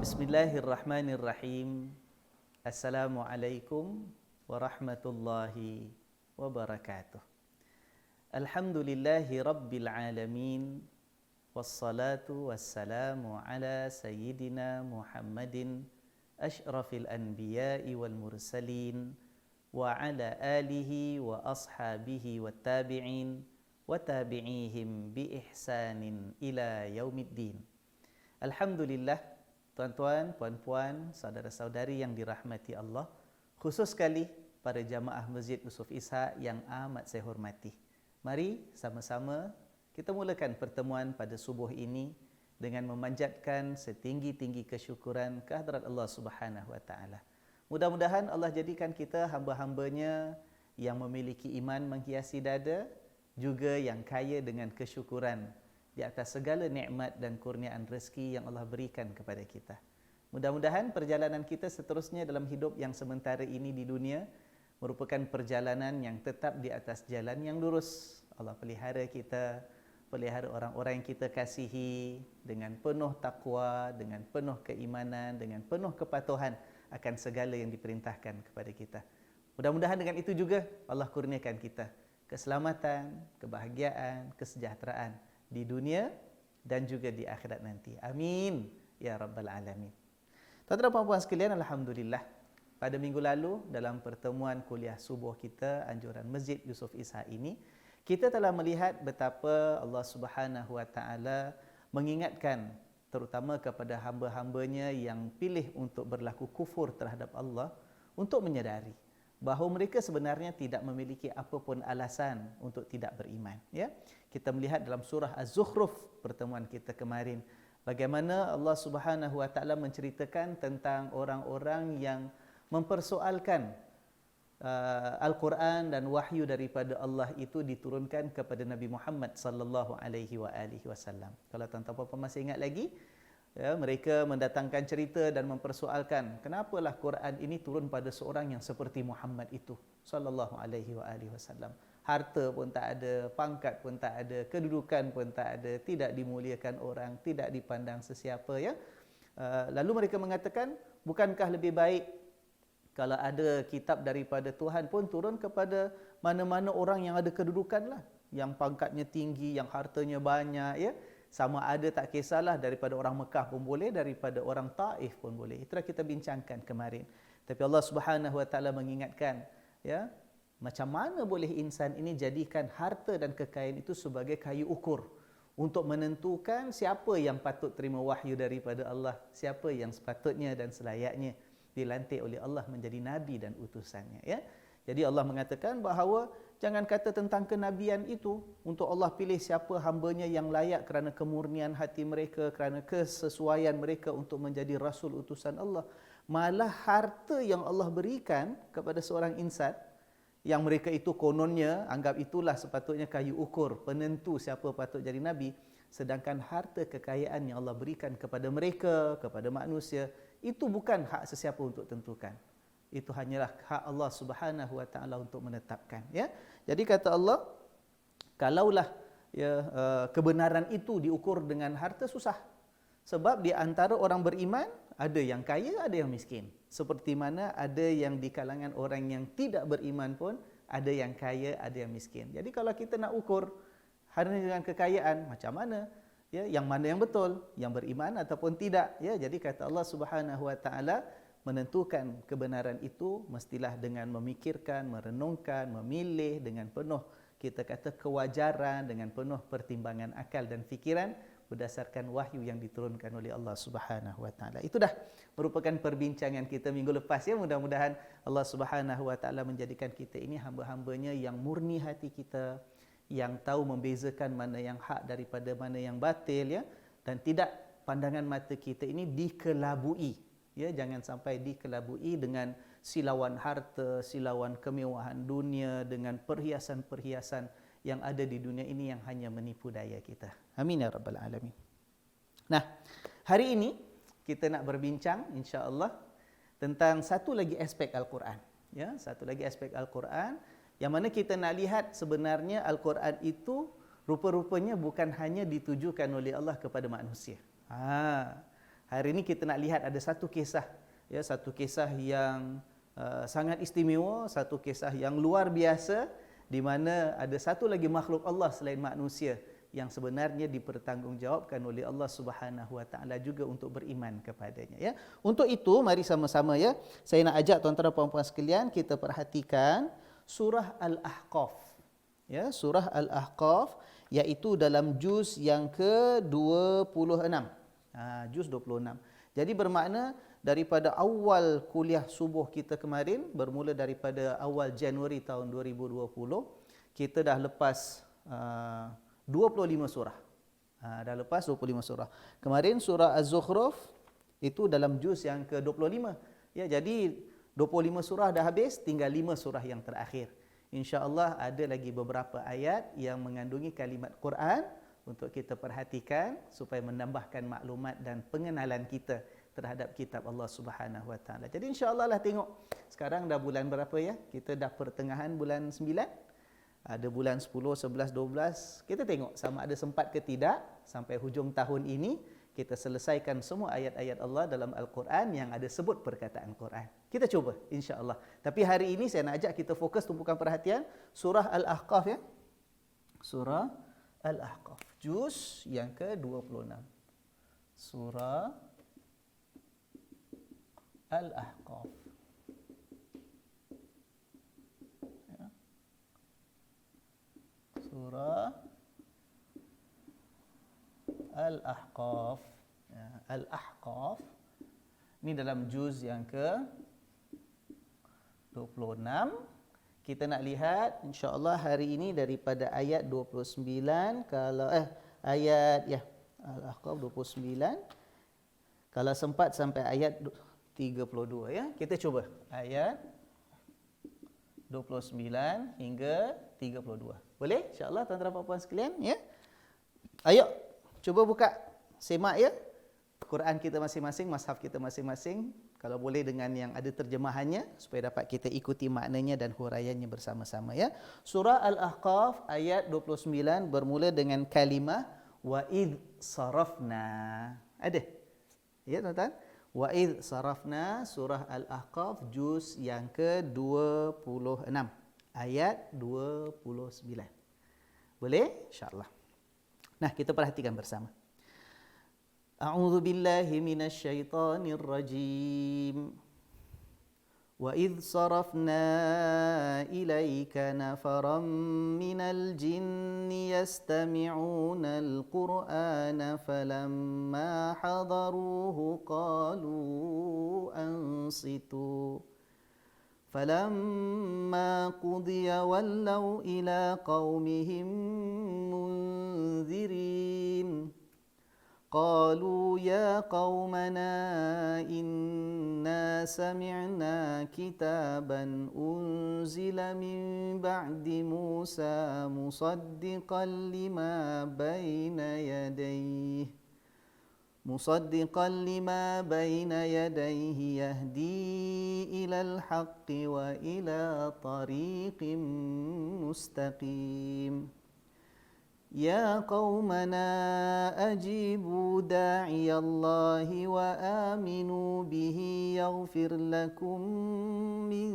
Bismillahirrahmanirrahim. Assalamualaikum warahmatullahi wabarakatuh. Alhamdulillahi rabbil alamin. Wassalatu wassalamu ala sayyidina Muhammadin asyrafil anbiya'i wal mursalin wa ala alihi wa ashabihi wa tabi'in wa tabi'ihim bi ihsanin ila yaumiddin. Alhamdulillah, tuan-tuan, puan-puan, saudara-saudari yang dirahmati Allah, khusus sekali para jamaah Masjid Yusuf Ishak yang amat saya hormati. Mari sama-sama kita mulakan pertemuan pada subuh ini dengan memanjatkan setinggi-tinggi kesyukuran kehadrat Allah Subhanahu wa taala. Mudah-mudahan Allah jadikan kita hamba-hambanya yang memiliki iman menghiasi dada, juga yang kaya dengan kesyukuran di atas segala nikmat dan kurniaan rezeki yang Allah berikan kepada kita. Mudah-mudahan perjalanan kita seterusnya dalam hidup yang sementara ini di dunia merupakan perjalanan yang tetap di atas jalan yang lurus. Allah pelihara kita, pelihara orang-orang yang kita kasihi dengan penuh takwa, dengan penuh keimanan, dengan penuh kepatuhan akan segala yang diperintahkan kepada kita. Mudah-mudahan dengan itu juga Allah kurniakan kita keselamatan, kebahagiaan, kesejahteraan di dunia dan juga di akhirat nanti. Amin ya rabbal alamin. Tuan-tuan dan puan-puan sekalian, alhamdulillah pada minggu lalu dalam pertemuan kuliah subuh kita anjuran Masjid Yusuf Ishak ini, kita telah melihat betapa Allah Subhanahu wa taala mengingatkan terutama kepada hamba-hambanya yang pilih untuk berlaku kufur terhadap Allah untuk menyedari bahawa mereka sebenarnya tidak memiliki apapun alasan untuk tidak beriman. Ya, kita melihat dalam surah Az-Zukhruf pertemuan kita kemarin bagaimana Allah Subhanahu wa taala menceritakan tentang orang-orang yang mempersoalkan Al-Quran dan wahyu daripada Allah itu diturunkan kepada Nabi Muhammad sallallahu alaihi wasallam. Kalau tuan-tuan masih ingat lagi, ya, mereka mendatangkan cerita dan mempersoalkan kenapalah Quran ini turun pada seorang yang seperti Muhammad itu sallallahu alaihi wasallam. Harta pun tak ada, pangkat pun tak ada, kedudukan pun tak ada, tidak dimuliakan orang, tidak dipandang sesiapa, ya. Lalu mereka mengatakan, bukankah lebih baik kalau ada kitab daripada Tuhan pun turun kepada mana-mana orang yang ada kedudukan lah, yang pangkatnya tinggi, yang hartanya banyak, ya. Sama ada tak kisahlah daripada orang Mekah pun boleh, daripada orang Taif pun boleh. Itulah kita bincangkan kemarin. Tapi Allah Subhanahu wa taala mengingatkan, ya, macam mana boleh insan ini jadikan harta dan kekayaan itu sebagai kayu ukur untuk menentukan siapa yang patut terima wahyu daripada Allah, siapa yang sepatutnya dan selayaknya dilantik oleh Allah menjadi nabi dan utusannya, ya. Jadi Allah mengatakan bahawa jangan kata tentang kenabian itu untuk Allah pilih siapa hambanya yang layak kerana kemurnian hati mereka, kerana kesesuaian mereka untuk menjadi rasul utusan Allah. Malah harta yang Allah berikan kepada seorang insan yang mereka itu kononnya anggap itulah sepatutnya kayu ukur penentu siapa patut jadi nabi, sedangkan harta kekayaan yang Allah berikan kepada mereka, kepada manusia, itu bukan hak sesiapa untuk tentukan. Itu hanyalah hak Allah Subhanahu wa taala untuk menetapkan, ya. Jadi kata Allah, kalaulah, ya, kebenaran itu diukur dengan harta, susah. Sebab di antara orang beriman ada yang kaya, ada yang miskin. Seperti mana ada yang di kalangan orang yang tidak beriman pun ada yang kaya, ada yang miskin. Jadi kalau kita nak ukur harta dengan kekayaan, macam mana? Ya, yang mana yang betul, yang beriman ataupun tidak, ya. Jadi kata Allah Subhanahu wa taala, menentukan kebenaran itu mestilah dengan memikirkan, merenungkan, memilih dengan penuh, kita kata, kewajaran, dengan penuh pertimbangan akal dan fikiran berdasarkan wahyu yang diturunkan oleh Allah Subhanahu wa taala. Itu dah merupakan perbincangan kita minggu lepas, ya. Mudah-mudahan Allah Subhanahu wa taala menjadikan kita ini hamba-hambanya yang murni hati kita, yang tahu membezakan mana yang hak daripada mana yang batil, ya, dan tidak pandangan mata kita ini dikelabui, ya. Jangan sampai dikelabui dengan silauan harta, silauan kemewahan dunia, dengan perhiasan-perhiasan yang ada di dunia ini yang hanya menipu daya kita. Amin ya rabbal alamin. Nah, hari ini kita nak berbincang insya-Allah tentang satu lagi aspek Al-Quran, ya, satu lagi aspek Al-Quran yang mana kita nak lihat sebenarnya Al-Quran itu rupa-rupanya bukan hanya ditujukan oleh Allah kepada manusia. Hari ini kita nak lihat ada satu kisah, ya, satu kisah yang sangat istimewa, satu kisah yang luar biasa, di mana ada satu lagi makhluk Allah selain manusia yang sebenarnya dipertanggungjawabkan oleh Allah Subhanahu Wa Taala juga untuk beriman kepadanya. Ya, untuk itu mari sama-sama, ya, saya nak ajak tuan-tuan dan puan-puan sekalian kita perhatikan surah Al-Ahqaf. Ya, surah Al-Ahqaf, iaitu dalam juz yang ke-26. Juz 26. Jadi bermakna daripada awal kuliah subuh kita kemarin, bermula daripada awal Januari tahun 2020, kita dah lepas 25 surah. Dah lepas 25 surah. Kemarin surah Az-Zukhruf itu dalam juz yang ke-25. Ya, jadi 25 surah dah habis, tinggal 5 surah yang terakhir. InsyaAllah ada lagi beberapa ayat yang mengandungi kalimat Quran untuk kita perhatikan supaya menambahkan maklumat dan pengenalan kita terhadap kitab Allah Subhanahu Wa Taala. Jadi insya-Allah lah tengok. Sekarang dah bulan berapa, ya? Kita dah pertengahan bulan 9. Ada bulan 10, 11, 12. Kita tengok sama ada sempat ke tidak sampai hujung tahun ini kita selesaikan semua ayat-ayat Allah dalam Al-Quran yang ada sebut perkataan Quran. Kita cuba insya-Allah. Tapi hari ini saya nak ajak kita fokus tumpukan perhatian surah Al-Ahqaf, ya. Surah Al-Ahqaf, juz yang ke-26. Surah Al-Ahqaf. Ya. Surah Al-Ahqaf. Ya. Al-Ahqaf. Ini dalam juz yang ke-26. Kita nak lihat insya-Allah hari ini daripada ayat 29, kalau ayat, ya, Al-Ahqaf 29. Kalau sempat sampai ayat 32, ya. Kita cuba ayat 29 hingga 32. Boleh? Insya-Allah tuan-tuan dan puan-puan sekalian, ya. Ayo cuba buka, semak, ya, Quran kita masing-masing, mushaf kita masing-masing. Kalau boleh dengan yang ada terjemahannya supaya dapat kita ikuti maknanya dan huraiannya bersama-sama, ya. Surah Al-Ahqaf ayat 29 bermula dengan kalimah wa id sarafna. Ada? Ya, tuan-tuan. Wa id sarafna, surah Al-Ahqaf juz yang ke-26 ayat 29. Boleh? Insya-Allah. Nah, kita perhatikan bersama. A'udzu billahi minasyaitonir rajim. Wa id sarafna ilaika nafaran minal jinni yastami'una al-Qur'ana falamma hadaruhu qalu ansitu falamma qudiya wallaw ila qaumihim munzirin. قالوا يا قومنا إنا سمعنا كتابا أنزل من بعد موسى مصدقا لما بين يديه يهدي إلى الحق وإلى طريق مستقيم. يا قومنا أجيبوا داعي الله وآمنوا به يغفر لكم من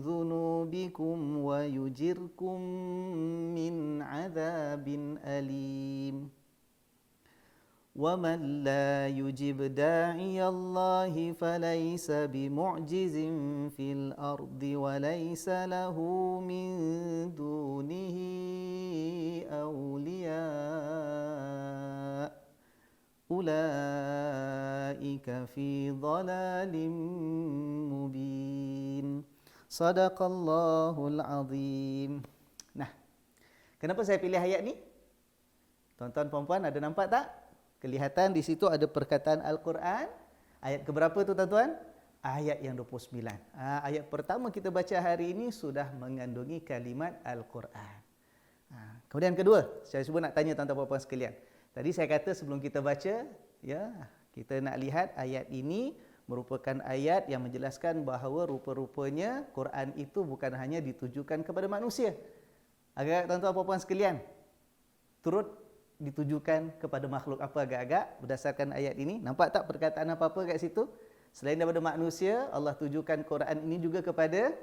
ذنوبكم ويجركم من عذاب أليم. ومن لا يجب داعي الله فليس بمعجز في الأرض وليس له من دونه أولياء أولئك في ضلال مبين. صدق الله العظيم. Nah, kenapa saya pilih ayat ni? Tuan-tuan puan-puan ada nampak tak? Kelihatan di situ ada perkataan Al-Quran. Ayat keberapa tu tuan-tuan? Ayat yang 29. Ayat pertama kita baca hari ini sudah mengandungi kalimat Al-Quran. Kemudian kedua, saya cuba nak tanya tuan-tuan puan-puan sekalian. Tadi saya kata sebelum kita baca, ya, kita nak lihat ayat ini merupakan ayat yang menjelaskan bahawa rupa-rupanya Quran itu bukan hanya ditujukan kepada manusia. Agak tuan-tuan puan-puan sekalian, turut ditujukan kepada makhluk apa agak-agak berdasarkan ayat ini. Nampak tak perkataan apa-apa kat situ? Selain daripada manusia, Allah tujukan Quran ini juga kepada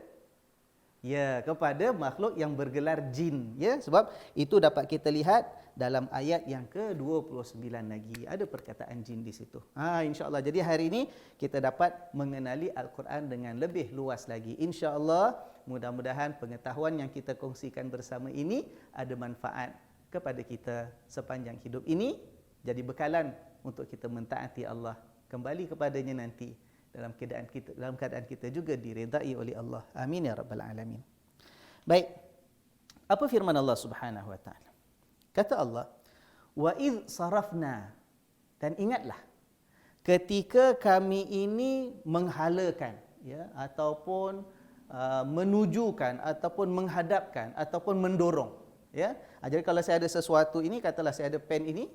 kepada makhluk yang bergelar jin, ya. Sebab itu dapat kita lihat dalam ayat yang ke-29 lagi. Ada perkataan jin di situ. Insya-Allah. Jadi hari ini kita dapat mengenali Al-Quran dengan lebih luas lagi. Insya-Allah, mudah-mudahan pengetahuan yang kita kongsikan bersama ini ada manfaat kepada kita sepanjang hidup ini, jadi bekalan untuk kita mentaati Allah, kembali kepadanya nanti dalam keadaan kita juga diredai oleh Allah. Amin ya rabbal alamin. Baik. Apa firman Allah Subhanahu wa taala? Kata Allah, "Wa idz sarafna," dan ingatlah ketika kami ini menghalakan, ya, ataupun menujukan, ataupun menghadapkan, ataupun mendorong, ya. Jadi kalau saya ada sesuatu ini, katalah saya ada pen ini,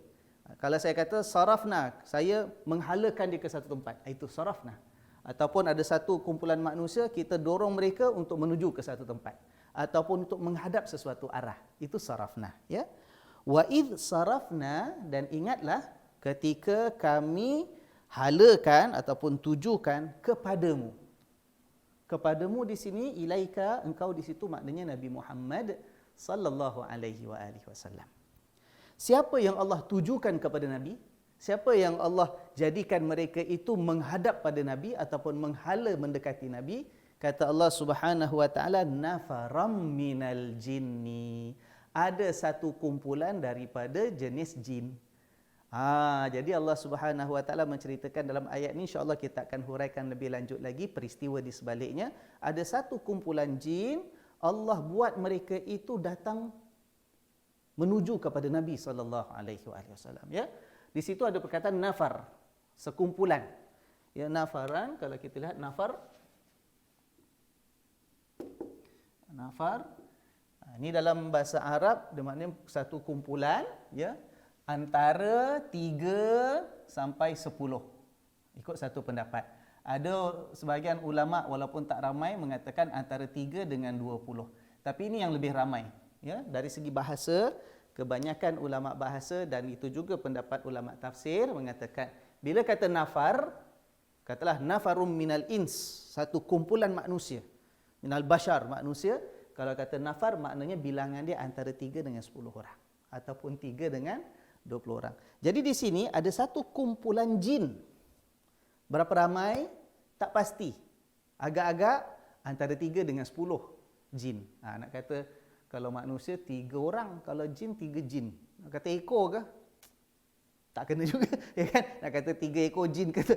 kalau saya kata sarafna, saya menghalakan dia ke satu tempat, itu sarafna. Ataupun ada satu kumpulan manusia, kita dorong mereka untuk menuju ke satu tempat, ataupun untuk menghadap sesuatu arah, itu sarafna, ya. Wa idz sarafna, dan ingatlah ketika kami halakan ataupun tujukan kepadamu. Kepadamu di sini, ilaika, engkau di situ maknanya Nabi Muhammad sallallahu alaihi wasallam. Siapa yang Allah tujukan kepada Nabi? Siapa yang Allah jadikan mereka itu menghadap pada Nabi ataupun menghala mendekati Nabi? Kata Allah Subhanahu wa taala, nafaram minal jinni. Ada satu kumpulan daripada jenis jin. Jadi Allah Subhanahu wa taala menceritakan dalam ayat ini, insya-Allah kita akan huraikan lebih lanjut lagi peristiwa di sebaliknya. Ada satu kumpulan jin, Allah buat mereka itu datang menuju kepada Nabi sallallahu alaihi wasallam, ya. Di situ ada perkataan nafar, sekumpulan. Ya, nafaran, kalau kita lihat nafar. Ini dalam bahasa Arab dia maknanya satu kumpulan, ya. Antara 3 sampai 10. Ikut satu pendapat. Ada sebahagian ulama walaupun tak ramai mengatakan antara 3 dengan 20. Tapi ini yang lebih ramai, ya. Dari segi bahasa, kebanyakan ulama bahasa dan itu juga pendapat ulama tafsir mengatakan bila kata nafar, katalah nafarum minal ins, satu kumpulan manusia. Minal bashar, manusia. Kalau kata nafar maknanya bilangan dia antara 3 dengan 10 orang ataupun 3 dengan 20 orang. Jadi di sini ada satu kumpulan jin. Berapa ramai? Tak pasti. Agak-agak antara 3 dengan 10 jin. Nak kata kalau manusia 3 orang, kalau jin 3 jin. Nak kata ekor ke? Tak kena juga, ya kan? Nak kata 3 ekor jin, kata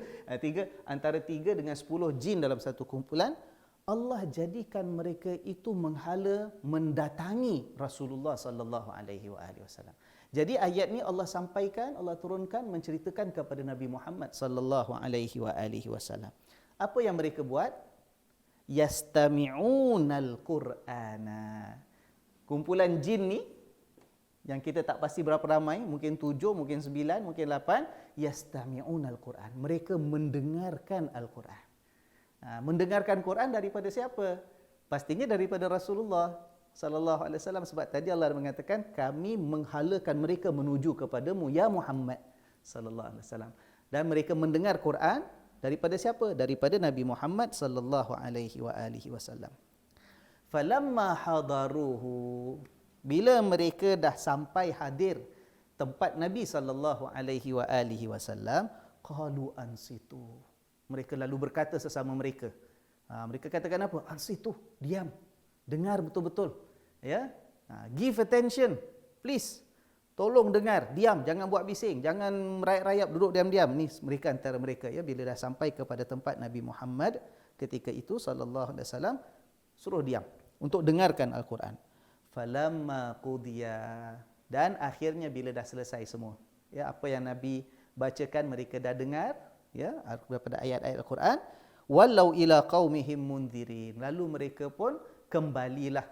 antara 3 dengan 10 jin dalam satu kumpulan. Allah jadikan mereka itu menghala mendatangi Rasulullah sallallahu alaihi wasallam. Jadi ayat ni Allah sampaikan, Allah turunkan menceritakan kepada Nabi Muhammad sallallahu alaihi wasallam. Apa yang mereka buat? Yastami'unal Qur'ana. Kumpulan jin ni yang kita tak pasti berapa ramai, mungkin 7, mungkin 9, mungkin 8, yastami'unal Qur'an. Mereka mendengarkan Al-Quran. Mendengarkan Quran daripada siapa? Pastinya daripada Rasulullah sallallahu alaihi wasallam, sebab tadi Allah mengatakan kami menghalakan mereka menuju kepadamu ya Muhammad sallallahu alaihi wasallam. Dan mereka mendengar Quran daripada siapa? Daripada Nabi Muhammad sallallahu alaihi wasallam. Falamma hadaruhu, bila mereka dah sampai hadir tempat Nabi sallallahu alaihi wasallam, qalu ansitu. Mereka lalu berkata sesama mereka. Mereka katakan apa? Ansitu, diam. Dengar betul-betul. Ya. Give attention. Please. Tolong dengar, diam, jangan buat bising, jangan merayap-rayap, duduk diam-diam. Ni mereka antara mereka, ya, bila dah sampai kepada tempat Nabi Muhammad ketika itu sallallahu alaihi wasallam, suruh diam untuk dengarkan Al-Quran. Falamma qudiya, dan akhirnya bila dah selesai semua, ya, apa yang Nabi bacakan mereka dah dengar, ya, daripada ayat-ayat Al-Quran. Wallau ila qaumihim munzirin, lalu mereka pun kembalilah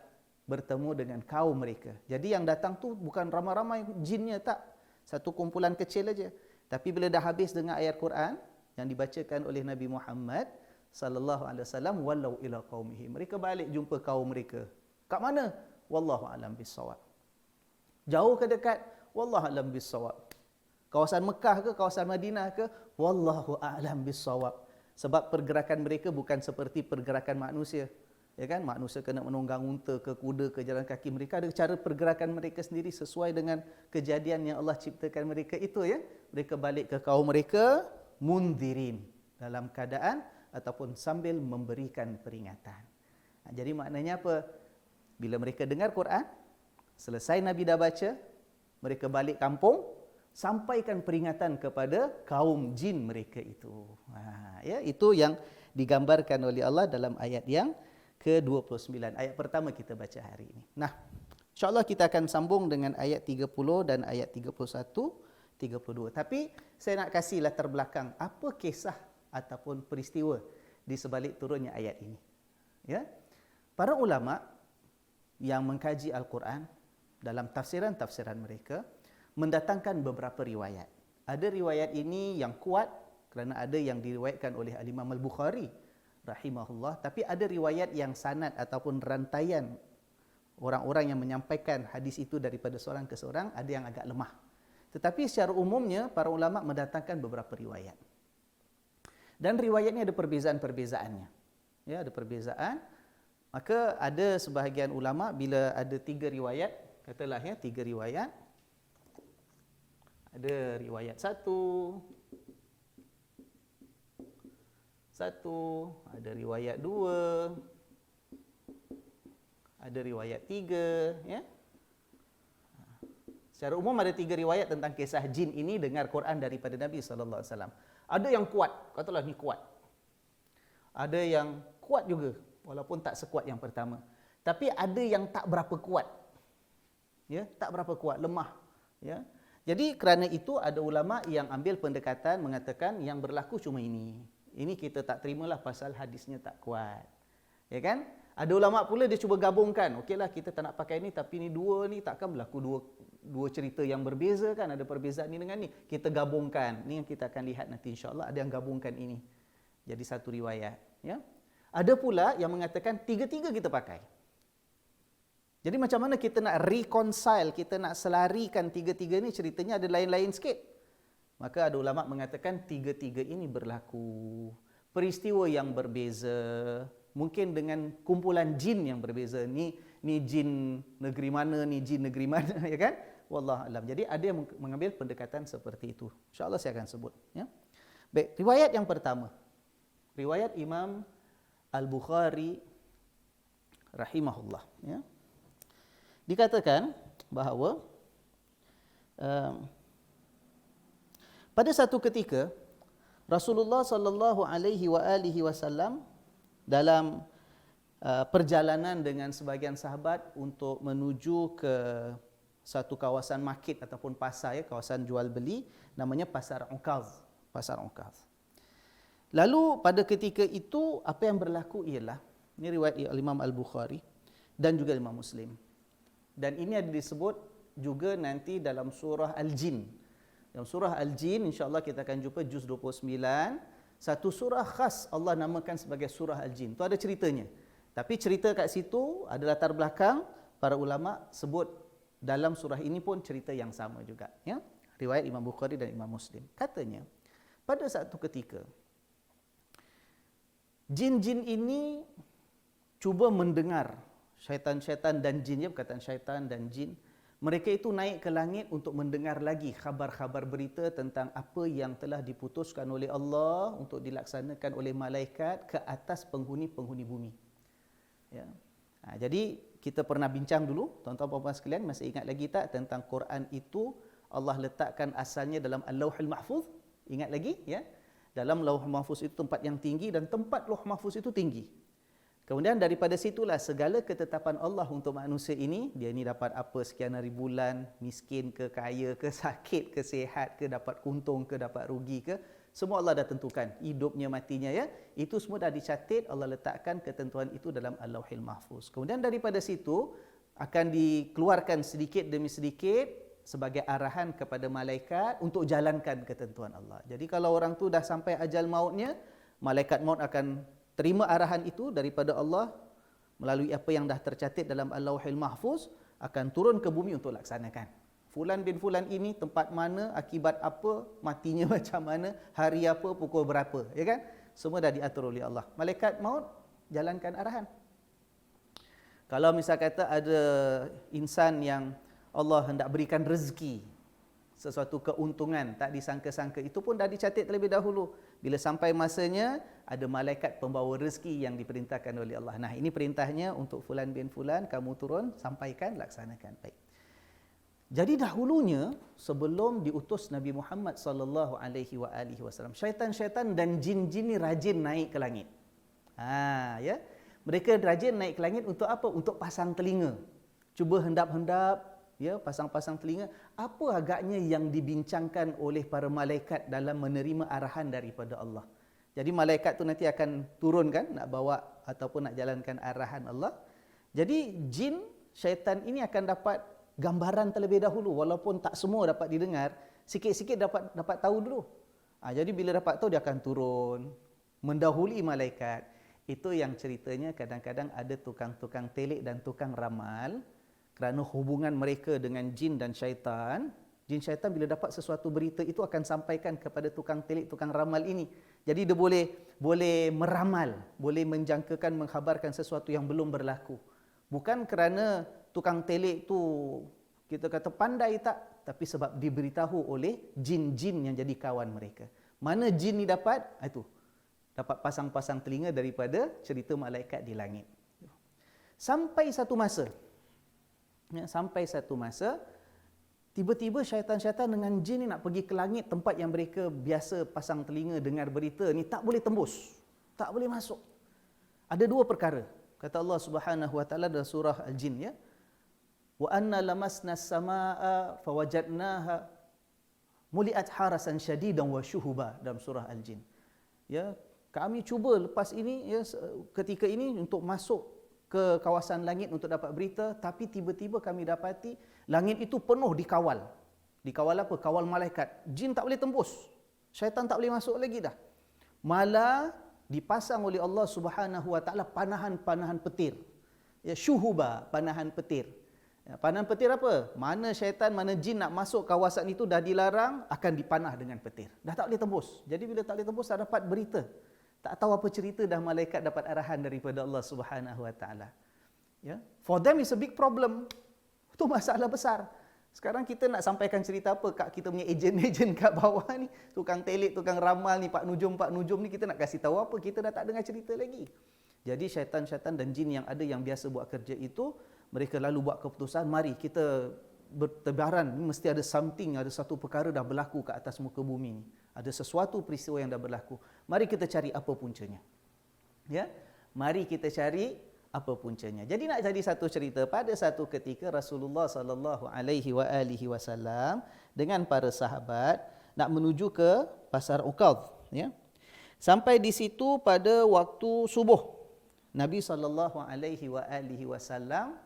bertemu dengan kaum mereka. Jadi yang datang tu bukan ramai-ramai jinnya, tak, satu kumpulan kecil aja. Tapi bila dah habis dengan ayat Quran yang dibacakan oleh Nabi Muhammad sallallahu alaihi wasallam, wallau ila qaumihim, mereka balik jumpa kaum mereka. Kat mana? Wallahu alam bissawab. Jauh ke dekat? Wallahu a'lam bissawab. Kawasan Mekah ke, kawasan Madinah ke, wallahu a'lam bissawab. Sebab pergerakan mereka bukan seperti pergerakan manusia. Ya kan? Manusia kena menunggang unta ke, kuda ke, jalan kaki. Mereka ada cara pergerakan mereka sendiri sesuai dengan kejadian yang Allah ciptakan mereka itu, ya. Mereka balik ke kaum mereka mundirin, dalam keadaan ataupun sambil memberikan peringatan. Jadi maknanya apa? Bila mereka dengar Quran, selesai Nabi dah baca, mereka balik kampung, sampaikan peringatan kepada kaum jin mereka itu. Ya, itu yang digambarkan oleh Allah dalam ayat yang ke-29. Ayat pertama kita baca hari ini. Nah, insya-Allah kita akan sambung dengan ayat 30 dan ayat 31, 32. Tapi saya nak kasih latar belakang apa kisah ataupun peristiwa di sebalik turunnya ayat ini. Ya. Para ulama yang mengkaji Al-Quran dalam tafsiran-tafsiran mereka mendatangkan beberapa riwayat. Ada riwayat ini yang kuat kerana ada yang diriwayatkan oleh Al-Imam Al-Bukhari rahimahullah, tapi ada riwayat yang sanad ataupun rantaian orang-orang yang menyampaikan hadis itu daripada seorang ke seorang ada yang agak lemah. Tetapi secara umumnya para ulama mendatangkan beberapa riwayat. Dan riwayatnya ada perbezaan-perbezaannya. Ya, ada perbezaan. Maka ada sebahagian ulama bila ada 3 riwayat, katalah ya 3 riwayat. Ada riwayat satu, ada riwayat 2, ada riwayat 3, ya. Secara umum ada 3 riwayat tentang kisah jin ini dengar Quran daripada Nabi sallallahu alaihi wasallam. Ada yang kuat, katalah ni kuat. Ada yang kuat juga, walaupun tak sekuat yang pertama. Tapi ada yang tak berapa kuat. Ya, tak berapa kuat, lemah, ya. Jadi kerana itu ada ulama yang ambil pendekatan mengatakan yang berlaku cuma ini. Ini kita tak terimalah pasal hadisnya tak kuat. Ya kan? Ada ulama pula dia cuba gabungkan. Okeylah kita tak nak pakai ni tapi ni dua ni takkan berlaku dua cerita yang berbeza kan? Ada perbezaan ni dengan ni. Kita gabungkan. Ni yang kita akan lihat nanti insya-Allah ada yang gabungkan ini. Jadi satu riwayat, ya. Ada pula yang mengatakan tiga-tiga kita pakai. Jadi macam mana kita nak reconcile, kita nak selarikan tiga-tiga ni ceritanya ada lain-lain sikit. Maka ada ulama mengatakan tiga-tiga ini berlaku. Peristiwa yang berbeza, mungkin dengan kumpulan jin yang berbeza. Ni jin negeri mana, ni jin negeri mana, ya kan? Wallahu alam. Jadi ada yang mengambil pendekatan seperti itu. Insya-Allah saya akan sebut, ya. Baik, riwayat yang pertama. Riwayat Imam Al-Bukhari rahimahullah, ya. Dikatakan bahawa pada satu ketika Rasulullah sallallahu alaihi wasallam dalam perjalanan dengan sebahagian sahabat untuk menuju ke satu kawasan market ataupun pasar, ya, kawasan jual beli namanya Pasar Ukaz, Pasar Ukaz. Lalu pada ketika itu apa yang berlaku ialah, ini riwayat Imam Al-Bukhari dan juga Imam Muslim. Dan ini ada disebut juga nanti dalam surah Al-Jin. Dalam surah Al-Jin insya-Allah kita akan jumpa juz 29, satu surah khas Allah namakan sebagai surah Al-Jin. Itu ada ceritanya. Tapi cerita kat situ ada latar belakang, para ulama sebut dalam surah ini pun cerita yang sama juga, ya. Riwayat Imam Bukhari dan Imam Muslim. Katanya pada satu ketika jin-jin ini cuba mendengar syaitan-syaitan dan jin, ya, perkataan syaitan dan jin, mereka itu naik ke langit untuk mendengar lagi khabar-khabar berita tentang apa yang telah diputuskan oleh Allah untuk dilaksanakan oleh malaikat ke atas penghuni-penghuni bumi. Ya. Jadi kita pernah bincang dulu, tuan-tuan dan puan-puan sekalian, masih ingat lagi tak tentang Quran itu Allah letakkan asalnya dalam Al-Lauhul Mahfuz? Ingat lagi, ya? Dalam Lauh Mahfuz itu tempat yang tinggi dan tempat Lauh Mahfuz itu tinggi. Kemudian daripada situlah segala ketetapan Allah untuk manusia ini, dia ni dapat apa sekian hari bulan, miskin ke, kaya ke, sakit ke, sihat ke, dapat untung ke, dapat rugi ke, semua Allah dah tentukan, hidupnya, matinya, ya. Itu semua dah dicatat, Allah letakkan ketentuan itu dalam Al-Lauhil Mahfuz. Kemudian daripada situ akan dikeluarkan sedikit demi sedikit sebagai arahan kepada malaikat untuk jalankan ketentuan Allah. Jadi kalau orang tu dah sampai ajal mautnya, malaikat maut akan terima arahan itu daripada Allah melalui apa yang dah tercatat dalam Al-Lauhil Mahfuz, akan turun ke bumi untuk laksanakan. Fulan bin Fulan ini tempat mana, akibat apa, matinya macam mana, hari apa, pukul berapa, ya kan? Semua dah diatur oleh Allah. Malaikat maut jalankan arahan. Kalau misal kata ada insan yang Allah hendak berikan rezeki, sesuatu keuntungan tak disangka-sangka, itu pun dah dicatat terlebih dahulu. Bila sampai masanya, ada malaikat pembawa rezeki yang diperintahkan oleh Allah. Nah, ini perintahnya untuk Fulan bin Fulan, kamu turun, sampaikan, laksanakan. Baik. Jadi dahulunya, sebelum diutus Nabi Muhammad sallallahu alaihi wasallam, syaitan-syaitan dan jin-jin ni rajin naik ke langit. Ya. Mereka rajin naik ke langit untuk apa? Untuk pasang telinga. Cuba hendap-hendap, ya, pasang-pasang telinga, apa agaknya yang dibincangkan oleh para malaikat dalam menerima arahan daripada Allah. Jadi malaikat tu nanti akan turun kan, nak bawa ataupun nak jalankan arahan Allah. Jadi jin, syaitan ini akan dapat gambaran terlebih dahulu, walaupun tak semua dapat didengar, sikit-sikit dapat tahu dulu. Jadi bila dapat tahu, dia akan turun, mendahului malaikat. Itu yang ceritanya kadang-kadang ada tukang-tukang telik dan tukang ramal, kerana hubungan mereka dengan jin dan syaitan. Jin syaitan bila dapat sesuatu berita itu akan sampaikan kepada tukang telik, tukang ramal ini. Jadi dia boleh meramal, boleh menjangkakan, mengkhabarkan sesuatu yang belum berlaku. Bukan kerana tukang telik tu kita kata pandai tak, tapi sebab diberitahu oleh jin-jin yang jadi kawan mereka. Mana jin ni dapat? Itu. Dapat pasang-pasang telinga daripada cerita malaikat di langit. Sampai satu masa, tiba-tiba syaitan-syaitan dengan jin ni nak pergi ke langit, tempat yang mereka biasa pasang telinga dengar berita ni, tak boleh tembus, tak boleh masuk. Ada dua perkara. Kata Allah Subhanahu wa taala dalam surah Al-Jin, ya. Wa anna lamasna as-samaa'a fawajadnaha muli'at harasan syadidan wa syuhuba, dalam surah Al-Jin. Ya, kami cuba lepas ini, ya, ketika ini untuk masuk ke kawasan langit untuk dapat berita, tapi tiba-tiba kami dapati langit itu penuh dikawal. Dikawal apa? Kawal malaikat. Jin tak boleh tembus. Syaitan tak boleh masuk lagi dah. Malah dipasang oleh Allah Subhanahu wa taala panahan-panahan petir. Ya, syuhuba, panahan petir. Ya, panahan petir apa? Mana syaitan, mana jin nak masuk kawasan itu dah dilarang, akan dipanah dengan petir. Dah tak boleh tembus. Jadi bila tak boleh tembus, tak dapat berita. Tak tahu apa cerita, dah malaikat dapat arahan daripada Allah Subhanahu wa taala. Ya, for them is a big problem. Itu masalah besar. Sekarang kita nak sampaikan cerita apa kat kita punya ejen-ejen kat bawah ni, tukang telik, tukang ramal ni, Pak Nujum ni, kita nak kasih tahu apa? Kita dah tak dengar cerita lagi. Jadi syaitan-syaitan dan jin yang ada yang biasa buat kerja itu, mereka lalu buat keputusan, mari kita bertebaran, mesti ada something, ada satu perkara dah berlaku ke atas muka bumi ni. Ada sesuatu peristiwa yang dah berlaku. Mari kita cari apa puncanya. Ya, mari kita cari apa puncanya. Jadi nak jadi satu cerita, pada satu ketika Rasulullah sallallahu alaihi wasallam dengan para sahabat nak menuju ke pasar Uqad, ya. Sampai di situ pada waktu subuh. Nabi sallallahu alaihi wasallam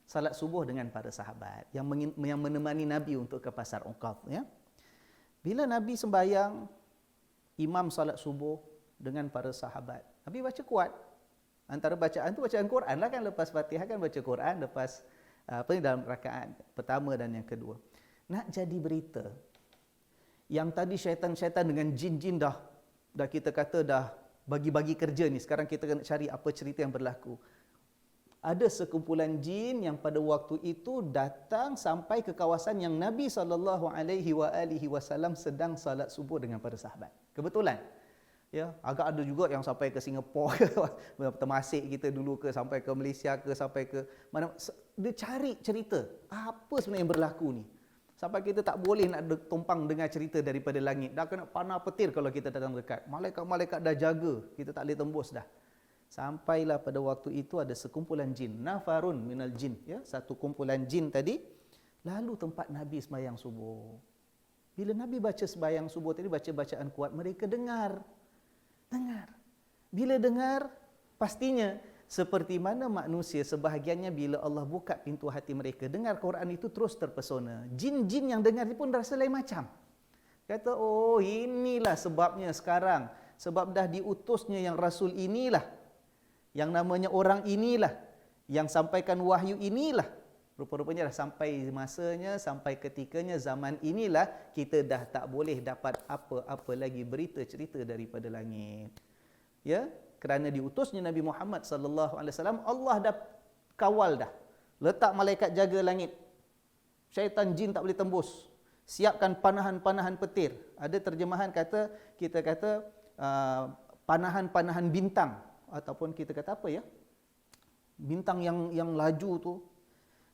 salat subuh dengan para sahabat yang menemani Nabi untuk ke pasar Uqad, ya. Bila Nabi sembahyang, imam salat subuh dengan para sahabat, Nabi baca kuat. Antara bacaan tu bacaan Quran lah kan, lepas Fatihah kan baca Quran, lepas dalam rakaat pertama dan yang kedua. Nak jadi berita yang tadi syaitan-syaitan dengan jin-jin dah kita kata dah bagi-bagi kerja ni, sekarang kita kena cari apa cerita yang berlaku. Ada sekumpulan jin yang pada waktu itu datang sampai ke kawasan yang Nabi SAW sedang salat subuh dengan para sahabat. Kebetulan. Ya, agak ada juga yang sampai ke Singapura ke, Temasek kita dulu ke, sampai ke Malaysia ke, sampai ke mana. Dia cari cerita, apa sebenarnya yang berlaku ni. Sampai kita tak boleh nak tumpang dengar cerita daripada langit. Dah kena panah petir kalau kita datang dekat. Malaikat-malaikat dah jaga, kita tak boleh tembus dah. Sampailah pada waktu itu ada sekumpulan jin, nafarun minal jin, ya, satu kumpulan jin tadi lalu tempat Nabi sembahyang subuh. Bila Nabi baca sembahyang subuh tadi, baca bacaan kuat, mereka dengar. Bila dengar, pastinya seperti mana manusia sebahagiannya bila Allah buka pintu hati mereka, dengar Quran itu terus terpesona. Jin-jin yang dengar itu pun rasa lain macam. Kata, oh inilah sebabnya sekarang, sebab dah diutusnya yang Rasul inilah, yang namanya orang inilah, yang sampaikan wahyu inilah, Rupa-rupanya dah sampai masanya, sampai ketikanya zaman inilah kita dah tak boleh dapat apa-apa lagi berita cerita daripada langit. Ya, kerana diutusnya Nabi Muhammad sallallahu alaihi wasallam, Allah dah kawal dah. Letak malaikat jaga langit. Syaitan jin tak boleh tembus. Siapkan panahan-panahan petir. Ada terjemahan kata, kita kata panahan-panahan bintang, ataupun kita kata apa ya? Bintang yang laju tu,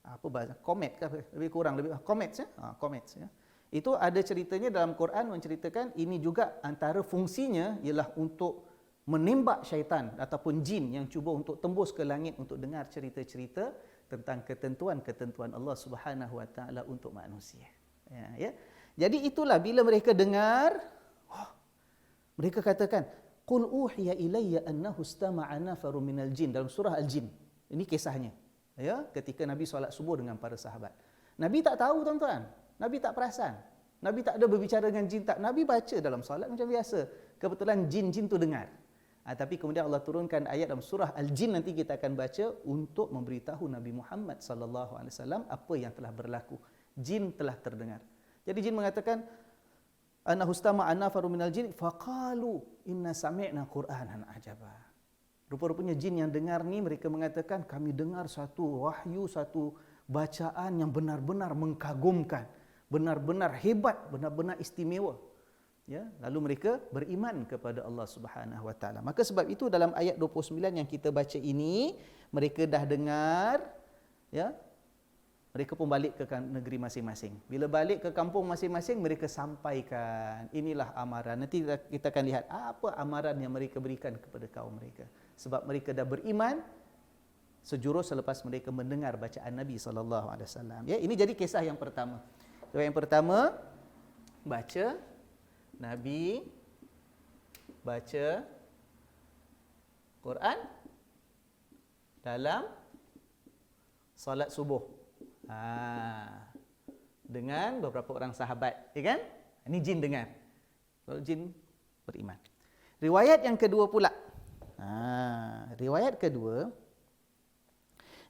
apa bahasa, komet ke lebih kurang, lebih comets ya, comets ya. Itu ada ceritanya dalam Quran menceritakan ini juga antara fungsinya ialah untuk menembak syaitan ataupun jin yang cuba untuk tembus ke langit untuk dengar cerita-cerita tentang ketentuan-ketentuan Allah Subhanahu wa taala untuk manusia. Ya. Jadi itulah bila mereka dengar, mereka katakan, qul uhiya ilayya annahu istama'a nafarun minal jin, dalam surah Al-Jin. Ini kisahnya. Ya, ketika Nabi solat subuh dengan para sahabat. Nabi tak tahu tuan-tuan. Nabi tak perasan. Nabi tak ada berbicara dengan jin, tak. Nabi baca dalam solat macam biasa. Kebetulan jin-jin tu dengar. Tapi kemudian Allah turunkan ayat dalam surah Al-Jin, nanti kita akan baca untuk memberitahu Nabi Muhammad sallallahu alaihi wasallam apa yang telah berlaku. Jin telah terdengar. Jadi jin mengatakan, annahu istama'a nafarun minal jin faqalu inna sami'na Qur'anan ajaba. Rupa-rupanya jin yang dengar ni mereka mengatakan kami dengar satu wahyu, satu bacaan yang benar-benar mengkagumkan, benar-benar hebat, benar-benar istimewa. Ya, lalu mereka beriman kepada Allah Subhanahu wa taala. Maka sebab itu dalam ayat 29 yang kita baca ini, mereka dah dengar, ya. Mereka pun balik ke negeri masing-masing. Bila balik ke kampung masing-masing, mereka sampaikan, inilah amaran. Nanti kita akan lihat apa amaran yang mereka berikan kepada kaum mereka. Sebab mereka dah beriman sejurus selepas mereka mendengar bacaan Nabi sallallahu alaihi wasallam. Ya, ini jadi kisah yang pertama. Yang pertama, baca Nabi baca Quran dalam solat subuh. Dengan beberapa orang sahabat, ya kan? Ini jin dengar. Kalau jin beriman. Riwayat yang kedua pula. Riwayat kedua.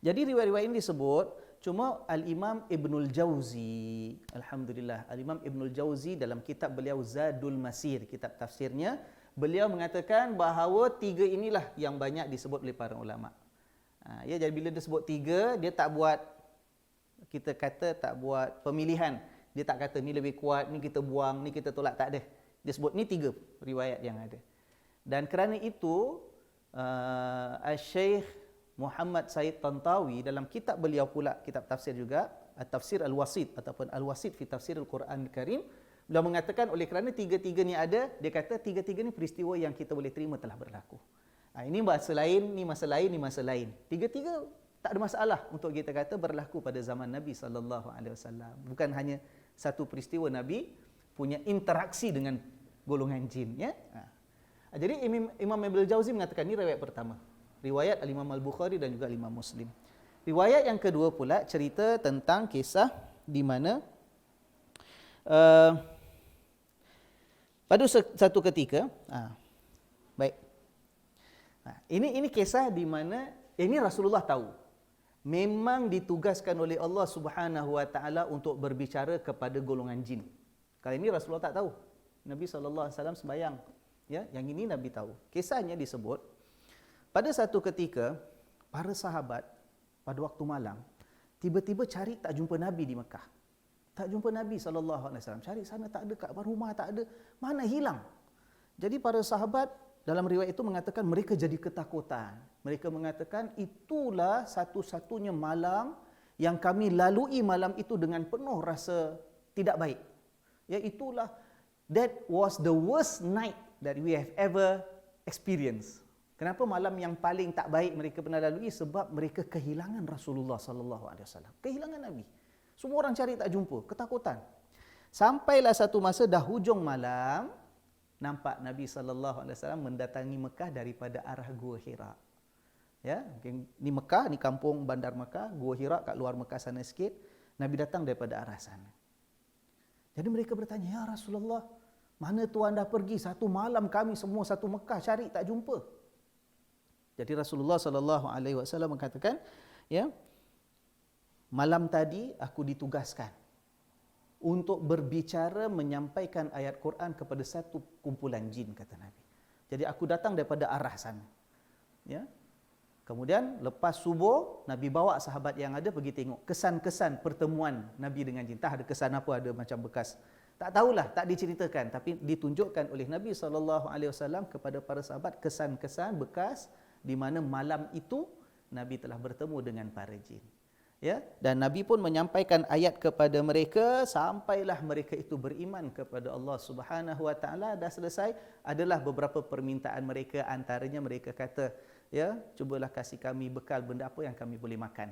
Jadi riwayat-riwayat ini disebut, cuma Al-Imam Ibnul Jauzi, alhamdulillah, Al-Imam Ibnul Jauzi dalam kitab beliau Zadul Masir, kitab tafsirnya, beliau mengatakan bahawa tiga inilah yang banyak disebut oleh para ulama. Ya, jadi bila dia sebut tiga, dia tak buat, kita kata tak buat pemilihan. Dia tak kata ni lebih kuat, ni kita buang, ni kita tolak, tak ada. Dia sebut ni tiga riwayat yang ada. Dan kerana itu Al-Syeikh Muhammad Said Tantawi dalam kitab beliau pula, kitab tafsir juga, Tafsir Al-Wasit ataupun Al-Wasit fi Tafsir Al-Quran Al-Karim, beliau mengatakan oleh kerana tiga-tiga ni ada, dia kata tiga-tiga ni peristiwa yang kita boleh terima telah berlaku. Ini masa lain, ni masa lain, ni masa lain. Tiga-tiga tak ada masalah untuk kita kata berlaku pada zaman Nabi sallallahu alaihi wasallam. Bukan hanya satu peristiwa Nabi punya interaksi dengan golongan jin, ya. Jadi Imam Ibnul Jauzi mengatakan ini riwayat pertama. Riwayat Al-Imam Al-Bukhari dan juga Al-Imam Muslim. Riwayat yang kedua pula cerita tentang kisah di mana pada satu ketika, baik. Ini kisah di mana ini Rasulullah tahu. Memang ditugaskan oleh Allah Subhanahu wa taala untuk berbicara kepada golongan jin. Kali ini Rasulullah tak tahu. Nabi sallallahu alaihi wasallam sembahyang. Ya, yang ini Nabi tahu. Kisahnya disebut pada satu ketika para sahabat pada waktu malam tiba-tiba cari tak jumpa Nabi di Mekah. Tak jumpa Nabi sallallahu alaihi wasallam. Cari sana tak ada, kat rumah tak ada. Mana hilang? Jadi para sahabat dalam riwayat itu mengatakan mereka jadi ketakutan. Mereka mengatakan itulah satu-satunya malam yang kami lalui malam itu dengan penuh rasa tidak baik. Ya, itulah, that was the worst night that we have ever experienced. Kenapa malam yang paling tak baik mereka pernah lalui? Sebab mereka kehilangan Rasulullah sallallahu alaihi wasallam. Kehilangan Nabi. Semua orang cari tak jumpa, ketakutan. Sampailah satu masa dah hujung malam, nampak Nabi sallallahu alaihi wasallam mendatangi Mekah daripada arah Gua Hira. Ya, ni Mekah, ni kampung bandar Mekah, Gua Hira kat luar Mekah sana sikit. Nabi datang daripada arah sana. Jadi mereka bertanya, "Ya Rasulullah, mana tuan dah pergi? Satu malam kami semua satu Mekah cari tak jumpa." Jadi Rasulullah sallallahu alaihi wasallam mengatakan, ya, malam tadi aku ditugaskan untuk berbicara menyampaikan ayat Quran kepada satu kumpulan jin, kata Nabi. Jadi aku datang daripada arah sana. Ya. Kemudian lepas subuh, Nabi bawa sahabat yang ada pergi tengok kesan-kesan pertemuan Nabi dengan jin. Tak ada kesan apa, ada macam bekas. Tak tahulah, tak diceritakan, tapi ditunjukkan oleh Nabi SAW kepada para sahabat kesan-kesan bekas di mana malam itu Nabi telah bertemu dengan para jin. Ya, dan Nabi pun menyampaikan ayat kepada mereka sampailah mereka itu beriman kepada Allah Subhanahu Wa Taala. Dah selesai, adalah beberapa permintaan mereka, antaranya mereka kata, ya, cubalah kasih kami bekal benda apa yang kami boleh makan.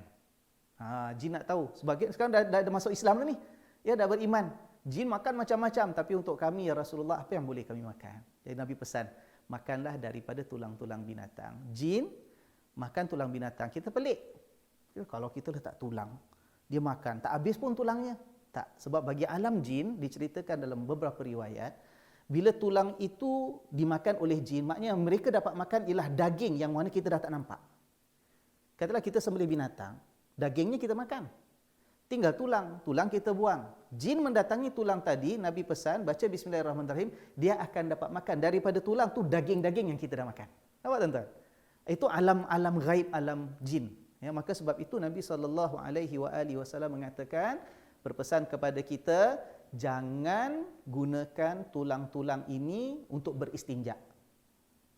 Jin nak tahu, sebagian sekarang dah masuk Islam dah ni. Ya, dah beriman. Jin makan macam-macam, tapi untuk kami ya Rasulullah, apa yang boleh kami makan? Jadi Nabi pesan, makanlah daripada tulang-tulang binatang. Jin makan tulang binatang. Kita pelik. Kalau kita letak tulang, dia makan, tak habis pun tulangnya. Tak, sebab bagi alam jin, diceritakan dalam beberapa riwayat, bila tulang itu dimakan oleh jin, maknanya mereka dapat makan ialah daging yang mana kita dah tak nampak. Katalah kita sembelih binatang, dagingnya kita makan. Tinggal tulang kita buang. Jin mendatangi tulang tadi, Nabi pesan, baca Bismillahirrahmanirrahim, dia akan dapat makan daripada tulang tu daging-daging yang kita dah makan. Nampak tuan-tuan? Itu alam gaib, alam jin. Ya, maka sebab itu Nabi SAW mengatakan, berpesan kepada kita, jangan gunakan tulang-tulang ini untuk beristinja.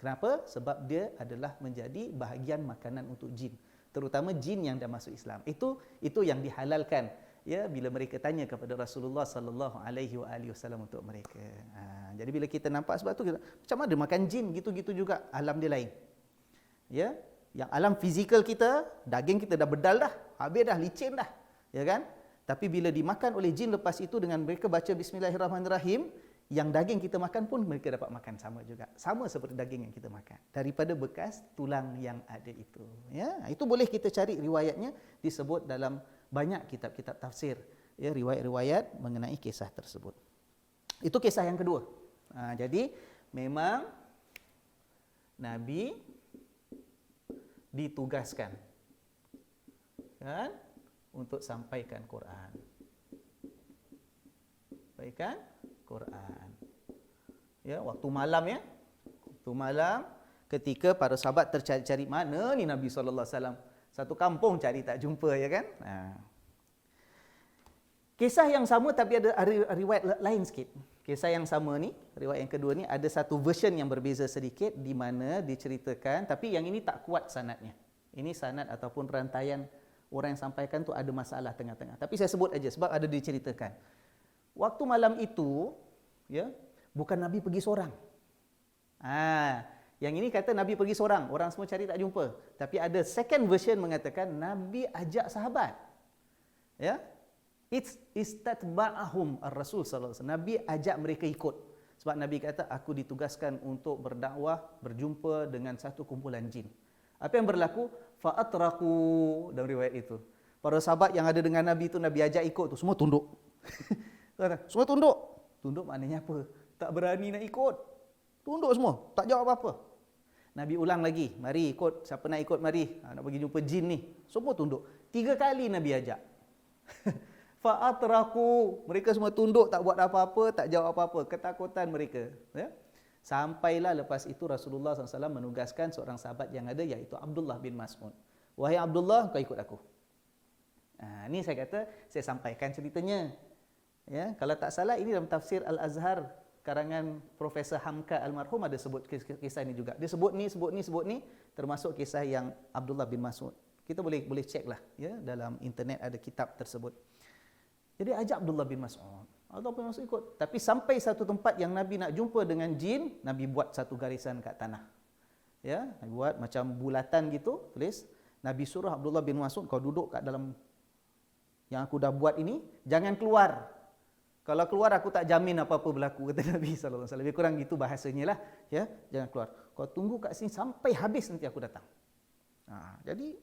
Kenapa? Sebab dia adalah menjadi bahagian makanan untuk jin, terutama jin yang dah masuk Islam. Itu yang dihalalkan. Ya, bila mereka tanya kepada Rasulullah SAW untuk mereka. Jadi bila kita nampak sebab tu, macam mana makan jin gitu-gitu juga, alam dia lain. Ya. Yang alam fizikal kita, daging kita dah bedal dah, habis dah, licin dah, ya kan? Tapi bila dimakan oleh jin lepas itu dengan mereka baca Bismillahirrahmanirrahim, yang daging kita makan pun mereka dapat makan sama juga. Sama seperti daging yang kita makan, daripada bekas tulang yang ada itu. Ya, itu boleh kita cari riwayatnya, disebut dalam banyak kitab-kitab tafsir. Ya, riwayat-riwayat mengenai kisah tersebut. Itu kisah yang kedua. Jadi memang Nabi ditugaskan, kan, untuk sampaikan Quran. Sampaikan Quran. Ya, waktu malam ya. Waktu malam ketika para sahabat tercari-cari, mana ni Nabi sallallahu alaihi wasallam? Satu kampung cari tak jumpa, ya kan? Kisah yang sama tapi ada riwayat lain sikit. Kisah yang sama ni, riwayat yang kedua ni, ada satu version yang berbeza sedikit di mana diceritakan, tapi yang ini tak kuat sanadnya. Ini sanad ataupun rantaian orang yang sampaikan tu ada masalah tengah-tengah. Tapi saya sebut aja sebab ada diceritakan. Waktu malam itu, ya, bukan Nabi pergi seorang. Yang ini kata Nabi pergi seorang, orang semua cari tak jumpa. Tapi ada second version mengatakan Nabi ajak sahabat. Ya. Istatba'ahum ar-Rasul sallallahu alaihi wasallam. Nabi ajak mereka ikut. Sebab Nabi kata, aku ditugaskan untuk berdakwah, berjumpa dengan satu kumpulan jin. Apa yang berlaku? Fa'atraku, dalam riwayat itu. Para sahabat yang ada dengan Nabi itu, Nabi ajak ikut tu, semua tunduk. Semua tunduk. Tunduk maknanya apa? Tak berani nak ikut. Tunduk semua, tak jawab apa-apa. Nabi ulang lagi, mari ikut, siapa nak ikut mari. Nak pergi jumpa jin ni. Semua tunduk. 3 kali Nabi ajak. Fa'atraku, mereka semua tunduk, tak buat apa-apa, tak jawab apa-apa, ketakutan mereka. Ya? Sampailah lepas itu Rasulullah SAW menugaskan seorang sahabat yang ada, iaitu Abdullah bin Mas'ud. Wahai Abdullah, kau ikut aku. Ini saya kata, saya sampaikan ceritanya. Ya, kalau tak salah ini dalam tafsir Al-Azhar karangan Profesor Hamka almarhum ada sebut kisah ini juga. Dia sebut ni, termasuk kisah yang Abdullah bin Mas'ud. Kita boleh cek lah, ya, dalam internet ada kitab tersebut. Jadi ajak Abdullah bin Mas'ud. Abdullah bin Mas'ud ikut. Tapi sampai satu tempat yang Nabi nak jumpa dengan jin, Nabi buat satu garisan kat tanah. Ya, Nabi buat macam bulatan gitu, tulis. Nabi suruh Abdullah bin Mas'ud, kau duduk kat dalam yang aku dah buat ini, jangan keluar. Kalau keluar aku tak jamin apa-apa berlaku, kata Nabi sallallahu alaihi wasallam. Lebih kurang gitu bahasanya lah, ya. Jangan keluar. Kau tunggu kat sini sampai habis, nanti aku datang. Jadi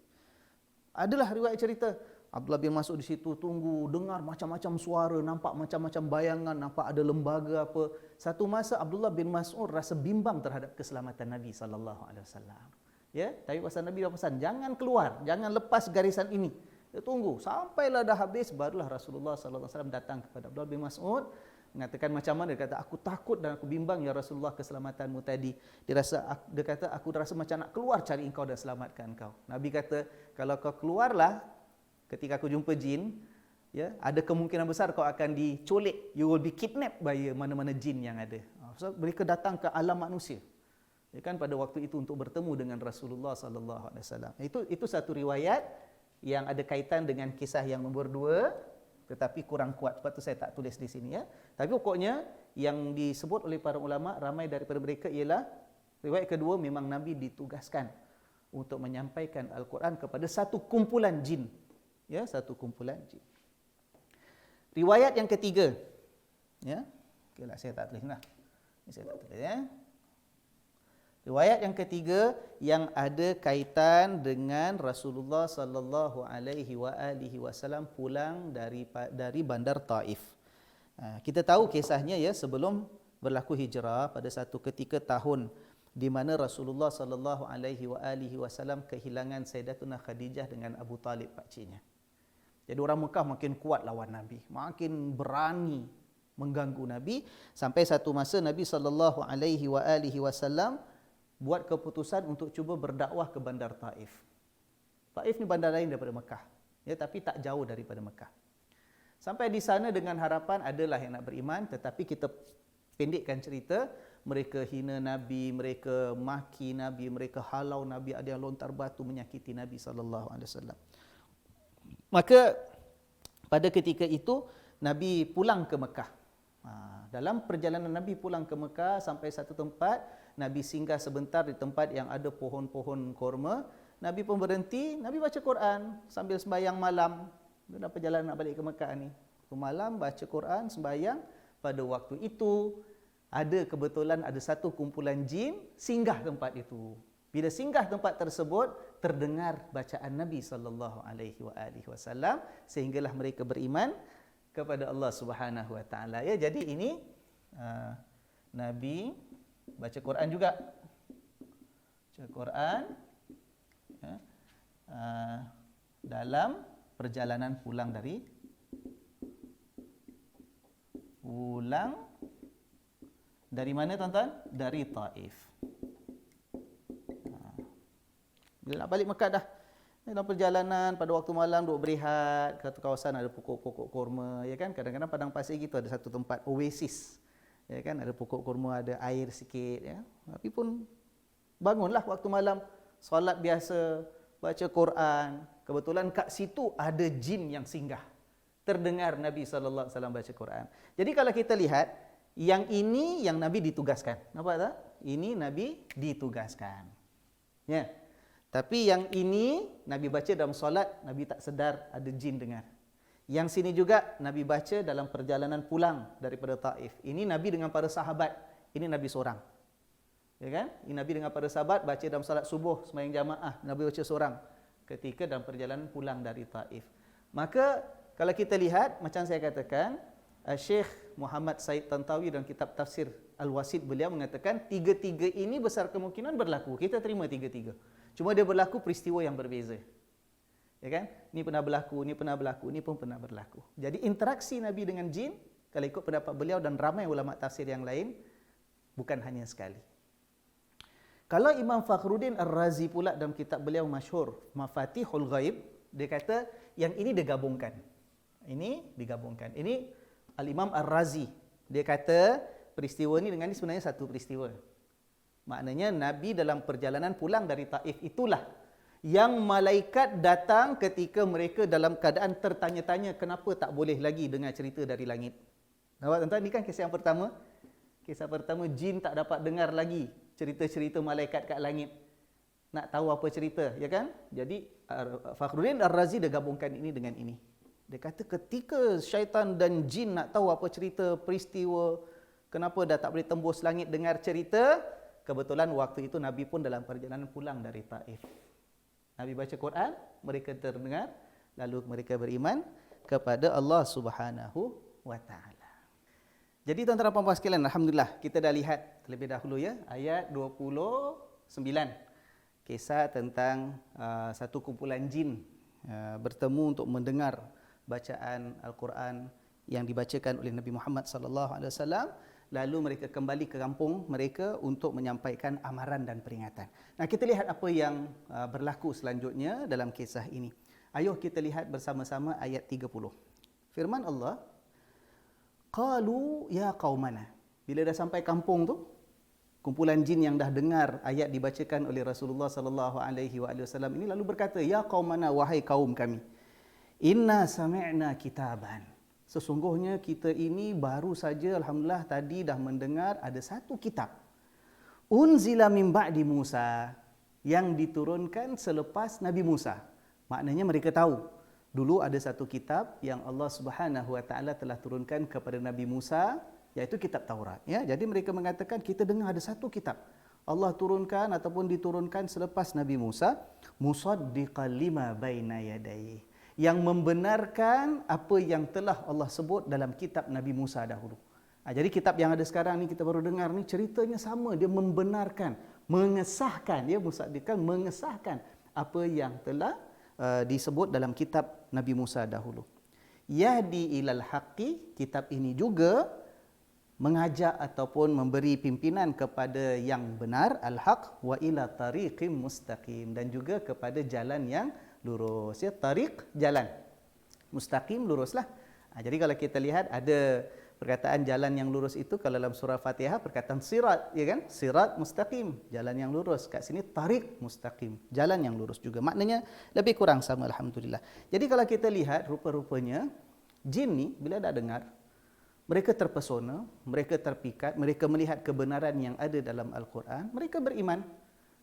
adalah riwayat cerita Abdullah bin Mas'ud di situ tunggu, dengar macam-macam suara, nampak macam-macam bayangan, nampak ada lembaga apa. Satu masa Abdullah bin Mas'ud rasa bimbang terhadap keselamatan Nabi sallallahu alaihi wasallam. Ya, tapi pasal Nabi dah pesan, jangan keluar, jangan lepas garisan ini. Dia tunggu sampailah dah habis, barulah Rasulullah sallallahu alaihi wasallam datang kepada Abdullah bin Mas'ud mengatakan macam mana. Dia kata, aku takut dan aku bimbang ya Rasulullah keselamatanmu tadi. Dia kata aku rasa macam nak keluar cari engkau dan selamatkan engkau. Nabi kata, kalau kau keluarlah ketika aku jumpa jin, ya, ada kemungkinan besar kau akan diculik, you will be kidnapped by mana-mana jin yang ada. So, mereka datang ke alam manusia, ya kan, pada waktu itu untuk bertemu dengan Rasulullah sallallahu alaihi wasallam. Itu satu riwayat yang ada kaitan dengan kisah yang nombor 2, tetapi kurang kuat, sebab tu saya tak tulis di sini, ya. Tapi pokoknya yang disebut oleh para ulama, ramai daripada mereka, ialah riwayat kedua memang Nabi ditugaskan untuk menyampaikan Al-Quran kepada satu kumpulan jin, ya, satu kumpulan jin. Riwayat yang ketiga, ya, okeylah, saya tak tulis lah. Saya tak tulis, ya. Riwayat yang ketiga yang ada kaitan dengan Rasulullah sallallahu alaihi wasallam pulang dari bandar Taif. Kita tahu kisahnya, ya, sebelum berlaku hijrah, pada satu ketika tahun di mana Rasulullah sallallahu alaihi wasallam kehilangan Sayyidatuna Khadijah dengan Abu Talib, pakciknya. Jadi orang Mekah makin kuat lawan Nabi, makin berani mengganggu Nabi, sampai satu masa Nabi sallallahu alaihi wasallam buat keputusan untuk cuba berdakwah ke bandar Taif. Taif ni bandar lain daripada Mekah, ya, tapi tak jauh daripada Mekah. Sampai di sana dengan harapan adalah yang nak beriman, tetapi kita pendekkan cerita, mereka hina Nabi, mereka maki Nabi, mereka halau Nabi, ada yang lontar batu menyakiti Nabi sallallahu alaihi wasallam. Maka pada ketika itu Nabi pulang ke Mekah. Dalam perjalanan Nabi pulang ke Mekah, sampai satu tempat, Nabi singgah sebentar di tempat yang ada pohon-pohon korma. Nabi pun berhenti, Nabi baca Quran sambil sembahyang malam. Dalam perjalanan nak balik ke Mekah ni, malam baca Quran, sembahyang. Pada waktu itu ada kebetulan ada satu kumpulan jin singgah tempat itu. Bila singgah tempat tersebut, terdengar bacaan Nabi sallallahu alaihi wasallam, sehinggalah mereka beriman kepada Allah Subhanahu wa taala. Ya, jadi ini Nabi baca Quran juga. Baca Quran, ya, dalam perjalanan pulang dari mana, tuan-tuan? Dari Taif. Bila nak balik Mekah dah, dalam perjalanan pada waktu malam duduk berehat, kat kawasan ada pokok-pokok kurma, ya kan, kadang-kadang padang pasir gitu ada satu tempat oasis, ya kan, ada pokok kurma, ada air sikit, ya. Tapi pun bangunlah waktu malam, solat biasa, baca Quran. Kebetulan kat situ ada jin yang singgah. Terdengar Nabi sallallahu alaihi wasallam baca Quran. Jadi kalau kita lihat, yang ini yang Nabi ditugaskan. Nampak tak? Ini Nabi ditugaskan. Ya. Tapi yang ini Nabi baca dalam solat, Nabi tak sedar ada jin dengar. Yang sini juga Nabi baca dalam perjalanan pulang daripada Taif. Ini Nabi dengan para sahabat, ini Nabi seorang. Ya kan? Ini Nabi dengan para sahabat baca dalam solat subuh, sembahyang jamaah, Nabi baca seorang ketika dalam perjalanan pulang dari Taif. Maka kalau kita lihat, macam saya katakan, Syekh Muhammad Said Tantawi dalam kitab tafsir Al-Wasit, beliau mengatakan tiga-tiga ini besar kemungkinan berlaku. Kita terima tiga-tiga. Cuma dia berlaku peristiwa yang berbeza. Ya kan? Ini pernah berlaku, ini pernah berlaku, ini pun pernah berlaku. Jadi interaksi Nabi dengan jin, kalau ikut pendapat beliau dan ramai ulama tafsir yang lain, bukan hanya sekali. Kalau Imam Fakhruddin Ar-Razi pula dalam kitab beliau masyhur Mafatihul Ghaib, dia kata yang ini digabungkan. Ini digabungkan. Ini Al-Imam Ar-Razi, dia kata peristiwa ini dengan ini sebenarnya satu peristiwa. Maknanya Nabi dalam perjalanan pulang dari Taif itulah yang malaikat datang ketika mereka dalam keadaan tertanya-tanya kenapa tak boleh lagi dengar cerita dari langit. Nampak tuan-tuan, ini kan kisah yang pertama. Kisah pertama, jin tak dapat dengar lagi cerita-cerita malaikat kat langit. Nak tahu apa cerita, ya kan? Jadi Fakhruddin Ar-Razi dia gabungkan ini dengan ini. Dia kata ketika syaitan dan jin nak tahu apa cerita, peristiwa, kenapa dah tak boleh tembus langit dengar cerita, kebetulan waktu itu Nabi pun dalam perjalanan pulang dari Taif. Nabi baca Quran, mereka terdengar, lalu mereka beriman kepada Allah Subhanahu wa taala. Jadi tuan-tuan dan puan-puan sekalian, alhamdulillah kita dah lihat terlebih dahulu, ya, ayat 29. Kisah tentang satu kumpulan jin, bertemu untuk mendengar bacaan Al-Quran yang dibacakan oleh Nabi Muhammad sallallahu alaihi wasallam, lalu mereka kembali ke kampung mereka untuk menyampaikan amaran dan peringatan. Nah, kita lihat apa yang berlaku selanjutnya dalam kisah ini. Ayuh kita lihat bersama-sama ayat 30. Firman Allah, qalu ya qaumana. Bila dah sampai kampung tu, kumpulan jin yang dah dengar ayat dibacakan oleh Rasulullah sallallahu alaihi wasallam ini lalu berkata, ya qaumana, wahai kaum kami, inna sami'na kitaban. Sesungguhnya kita ini baru saja alhamdulillah tadi dah mendengar ada satu kitab. Unzila min ba'di Musa, yang diturunkan selepas Nabi Musa. Maknanya mereka tahu dulu ada satu kitab yang Allah Subhanahu wa taala telah turunkan kepada Nabi Musa, iaitu kitab Taurat, ya. Jadi mereka mengatakan kita dengar ada satu kitab Allah turunkan ataupun diturunkan selepas Nabi Musa, musaddiqal lima baina yadayhi, yang membenarkan apa yang telah Allah sebut dalam kitab Nabi Musa dahulu. Jadi kitab yang ada sekarang ni kita baru dengar ni ceritanya sama, dia membenarkan, mengesahkan, ya, musaddiqan, mengesahkan apa yang telah disebut dalam kitab Nabi Musa dahulu. Yahdi ilal haqqi, kitab ini juga mengajak ataupun memberi pimpinan kepada yang benar, al-haq, wa ila tariqim mustaqim, dan juga kepada jalan yang lurus, ya. Tariq, jalan, mustaqim, luruslah. Jadi kalau kita lihat ada perkataan jalan yang lurus itu, kalau dalam surah Fatihah perkataan sirat, ya kan, sirat mustaqim, jalan yang lurus. Kat sini tariq mustaqim, jalan yang lurus juga. Maknanya lebih kurang sama, alhamdulillah. Jadi kalau kita lihat rupa-rupanya jin ni bila dah dengar, mereka terpesona, mereka terpikat, mereka melihat kebenaran yang ada dalam Al-Quran, mereka beriman,